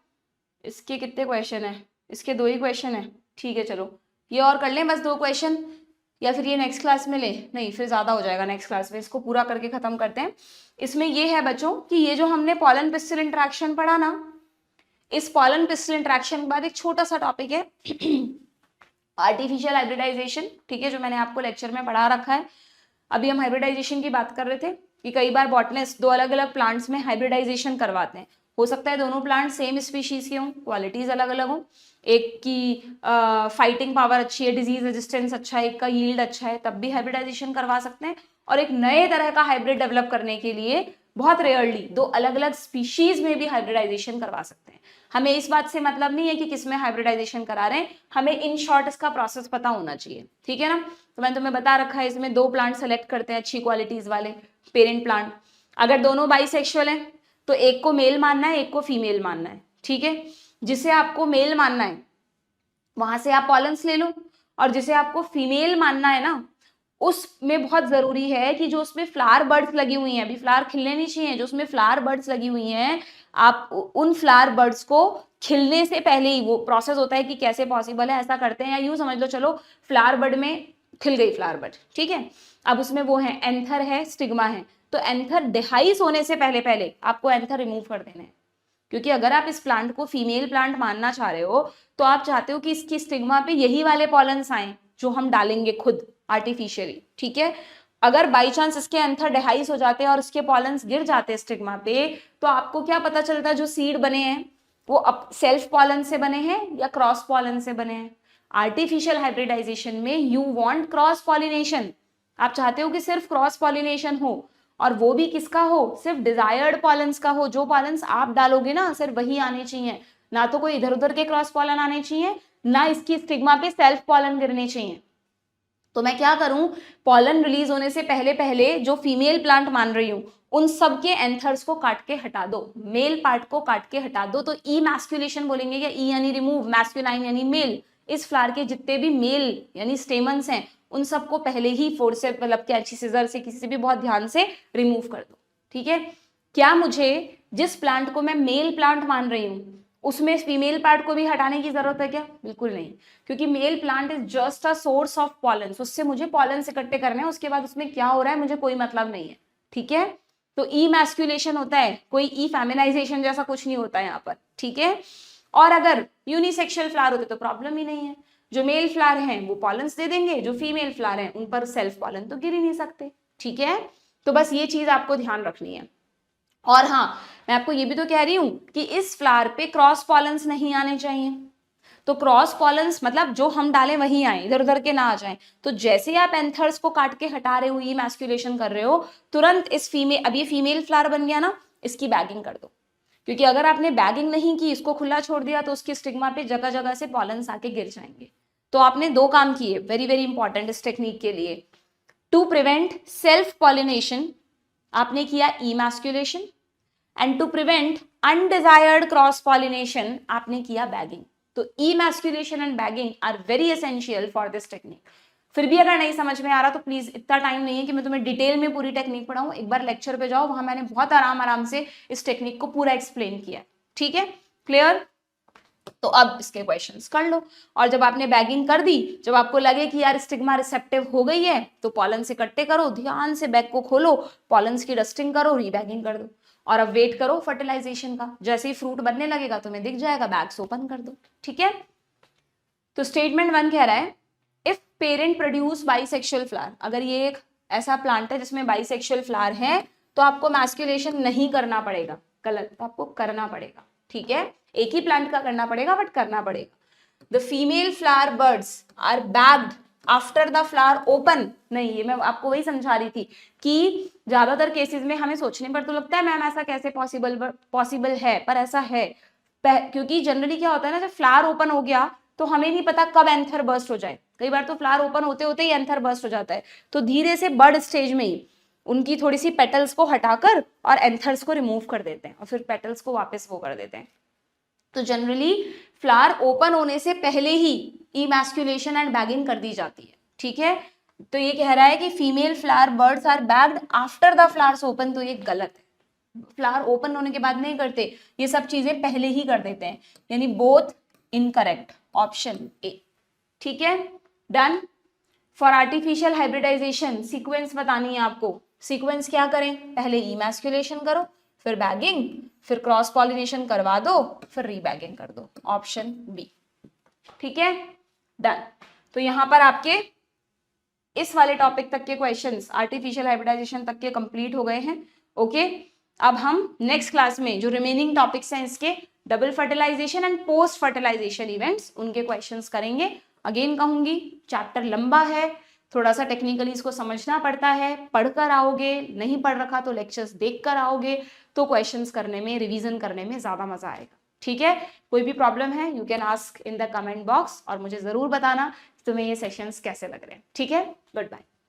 Speaker 1: इसके कितने क्वेश्चन है? इसके 2 ही क्वेश्चन है। ठीक है, चलो ये और कर लें बस 2 क्वेश्चन, या फिर ये नेक्स्ट क्लास में ले, नहीं फिर ज़्यादा हो जाएगा, नेक्स्ट क्लास में इसको पूरा करके ख़त्म करते हैं। इसमें ये है बच्चों कि ये जो हमने पॉलन पिस्टिल इंटरेक्शन पढ़ा ना, इस पॉलन पिस्टिल इंटरेक्शन के बाद एक छोटा सा टॉपिक है आर्टिफिशियल हाइब्रिडाइजेशन। ठीक है, जो मैंने आपको लेक्चर में पढ़ा रखा है। अभी हम हाइब्रिडाइजेशन की बात कर रहे थे कि कई बार बॉटनिस्ट 2 अलग अलग प्लांट्स में हाइब्रिडाइजेशन करवाते हैं। हो सकता है दोनों प्लांट सेम स्पीशीज के हों, क्वालिटीज अलग अलग हों, एक की फाइटिंग पावर अच्छी है, डिजीज रेजिस्टेंस अच्छा है, एक का यील्ड अच्छा है, तब भी हाइब्रिडाइजेशन करवा सकते हैं। और एक नए तरह का हाइब्रिड डेवलप करने के लिए बहुत रेयरली 2 अलग अलग स्पीशीज में भी हाइब्रिडाइजेशन करवा सकते हैं। हमें इस बात से मतलब नहीं है कि किसमें हाइब्रिडाइजेशन करा रहे हैं, हमें इन शॉर्ट इसका प्रोसेस पता होना चाहिए। ठीक है ना, तो मैंने तुम्हें बता रखा है, इसमें 2 प्लांट सेलेक्ट करते हैं अच्छी क्वालिटीज वाले पेरेंट प्लांट। अगर दोनों बाइसेक्सुअल हैं तो एक को मेल मानना है, एक को फीमेल मानना है। ठीक है, जिसे आपको मेल मानना है वहां से आप पॉलन्स ले लो, और जिसे आपको फीमेल मानना है ना, उसमें बहुत जरूरी है कि जो उसमें फ्लावर बर्ड्स लगी हुई हैं, अभी फ्लावर खिलने नहीं चाहिए, जो उसमें फ्लावर बर्ड्स लगी हुई हैं, आप उन फ्लावर बर्ड्स को खिलने से पहले ही, वो प्रोसेस होता है कि कैसे पॉसिबल है, ऐसा करते हैं, या यूं समझ लो, चलो फ्लावर बर्ड में खिल गई फ्लावर बर्ड, ठीक है, अब उसमें वो है एंथर है, स्टिग्मा है, तो एंथर डिहाइस होने से पहले पहले आपको एंथर रिमूव कर देना है। क्योंकि अगर आप इस प्लांट को फीमेल प्लांट मानना चाह रहे हो तो आप चाहते हो कि इसकी स्टिग्मा पे यही वाले पॉलन्स आए जो हम डालेंगे खुद आर्टिफिशियली। ठीक है, अगर बाई चांस इसके एंथर डिहाइस हो जाते हैं और इसके पॉलन्स गिर जाते हैं स्टिग्मा पे, तो आपको क्या पता चलता है जो सीड बने हैं वो सेल्फ पॉलन से बने हैं या क्रॉस पॉलन से बने हैं। आर्टिफिशियल हाइब्रिडाइजेशन में यू वांट क्रॉस पॉलिनेशन, आप चाहते हो कि सिर्फ क्रॉस पॉलिनेशन हो, और वो भी किसका हो, सिर्फ डिजायर्ड पॉलन्स का हो, जो पॉलन्स आप डालोगे ना सिर्फ वही आने चाहिए, ना तो कोई इधर उधर के क्रॉस पॉलन आने चाहिए, ना इसकी स्टिग्मा पे सेल्फ पॉलन गिरने चाहिए। तो मैं क्या करूं, पॉलन रिलीज होने से पहले पहले जो फीमेल प्लांट मान रही हूं उन सब के एंथर्स को काट के हटा दो, मेल पार्ट को काट के हटा दो, तो ई मैस्कुलेशन बोलेंगे, या ई यानी रिमूव, मैस्कुलाइन यानी मेल, इस फ्लावर के जितने भी मेल यानी स्टेमन्स हैं उन सबको पहले ही फोर्स से मतलब कैंची सीजर से किसी से भी बहुत ध्यान से रिमूव कर दो। ठीक है, क्या मुझे जिस प्लांट को मैं मेल प्लांट मान रही हूँ उसमें फीमेल पार्ट को भी हटाने की जरूरत है क्या? बिल्कुल नहीं, क्योंकि male plant is just a source of pollen, उससे मुझे पॉलन इकट्ठे करने हैं, उसके बाद उसमें क्या हो रहा है मुझे कोई मतलब नहीं है। ठीक है, तो इमैस्कुलेशन होता है, कोई ई फेमिनाइजेशन जैसा कुछ नहीं होता है यहाँ पर। ठीक है, और अगर यूनिसेक्सुअल फ्लावर होते तो प्रॉब्लम ही नहीं है, जो मेल फ्लावर हैं वो पॉलन्स दे देंगे, जो फीमेल फ्लावर हैं उन पर सेल्फ पॉलन तो गिर ही नहीं सकते। ठीक है, तो बस ये चीज आपको ध्यान रखनी है। और हाँ, मैं आपको ये भी तो कह रही हूं कि इस फ्लावर पे क्रॉस पॉलन्स नहीं आने चाहिए, तो क्रॉस पॉलन्स मतलब जो हम डालें वही आए, इधर उधर के ना आ जाएं। तो जैसे ही आप एंथर्स को काट के हटा रहे हो, इमैस्कुलेशन कर रहे हो, तुरंत इस फीमेल, अब ये फीमेल फ्लावर बन गया ना, इसकी बैगिंग कर दो, क्योंकि अगर आपने बैगिंग नहीं की, इसको खुला छोड़ दिया तो उसकी स्टिग्मा पे जगह जगह से पॉलन्स आके गिर जाएंगे। तो आपने दो काम किए, वेरी वेरी इंपॉर्टेंट इस टेक्निक के लिए। टू प्रिवेंट सेल्फ पॉलिनेशन आपने किया emasculation, and to prevent undesired cross pollination आपने किया बैगिंग। तो emasculation and bagging are very essential for this technique. फिर भी अगर नहीं समझ में आ रहा तो प्लीज, इतना टाइम नहीं है कि मैं तुम्हें डिटेल में पूरी टेक्निक पढ़ाऊं, एक बार लेक्चर पे जाओ, वहां मैंने बहुत आराम से इस टेक्निक को पूरा एक्सप्लेन किया। ठीक है, क्लियर? तो अब इसके क्वेश्चंस कर लो, और जब आपने बैगिंग कर दी, जब आपको लगे कि यार स्टिग्मा रिसेप्टिव हो गई है, तो पॉलन से इकट्ठे करो, ध्यान से बैग को खोलो, पॉलन्स की डस्टिंग करो, रीबैगिंग कर दो, और अब वेट करो फर्टिलाइजेशन का। जैसे ही फ्रूट बनने लगेगा तुम्हें दिख जाएगा, बैग्स ओपन कर दो। ठीक है, तो स्टेटमेंट 1 कह रहा है if parent produce bisexual flower, अगर ये एक ऐसा प्लांट है जिसमें बाइसेक्सुअल फ्लावर है तो आपको मैस्कुलेशन नहीं करना पड़ेगा। गलत, तो आपको करना पड़ेगा। ठीक है, एक ही प्लांट का करना पड़ेगा बट करना पड़ेगा। The female flower buds are bagged after the flower open, नहीं ये मैं आपको वही समझा रही थी कि ज्यादातर केसेस में हमें सोचने पर तो लगता है मैम ऐसा कैसे पॉसिबल है, पर ऐसा है क्योंकि जनरली क्या होता है ना, जब फ्लावर ओपन हो गया तो हमें नहीं पता कब एंथर बर्स्ट हो जाए, कई बार तो फ्लावर ओपन होते होते ही एंथर बर्स्ट हो जाता है। तो धीरे से बर्ड स्टेज में ही उनकी थोड़ी सी पेटल्स को हटाकर और एंथर्स को रिमूव कर देते हैं और फिर पेटल्स को वापस वो कर देते हैं। तो जनरली फ्लावर ओपन होने से पहले ही इमैस्कुलेशन एंड बैगिंग कर दी जाती है। ठीक है, तो ये कह रहा है कि female flower buds are bagged after the flowers open, तो ये गलत है। फ्लावर ओपन होने के बाद नहीं करते, ये सब चीजें पहले ही कर देते हैं, यानी बोथ इनकरेक्ट, ऑप्शन ए। ठीक है, done. For artificial hybridization sequence बतानी है आपको। सीक्वेंस क्या करें, पहले इमैस्कुलेशन करो, फिर बैगिंग, फिर क्रॉस पॉलिनेशन करवा दो, फिर रीबैगिंग कर दो, ऑप्शन बी। ठीक है, डन। तो यहां पर आपके इस वाले टॉपिक तक के क्वेश्चंस आर्टिफिशियल हाइब्रिडाइजेशन तक के कंप्लीट हो गए हैं। ओके, अब हम नेक्स्ट क्लास में जो रिमेनिंग टॉपिक्स हैं इसके double fertilization and post fertilization events, उनके क्वेश्चंस करेंगे। अगेन कहूंगी चैप्टर लंबा है, थोड़ा सा टेक्निकली इसको समझना पड़ता है, पढ़कर आओगे, नहीं पढ़ रखा तो लेक्चर्स देखकर आओगे, तो क्वेश्चंस करने में, रिवीजन करने में ज्यादा मजा आएगा। ठीक है, कोई भी प्रॉब्लम है you can ask in the comment box, और मुझे जरूर बताना तुम्हें ये सेशंस कैसे लग रहे हैं। ठीक है, गुड बाय।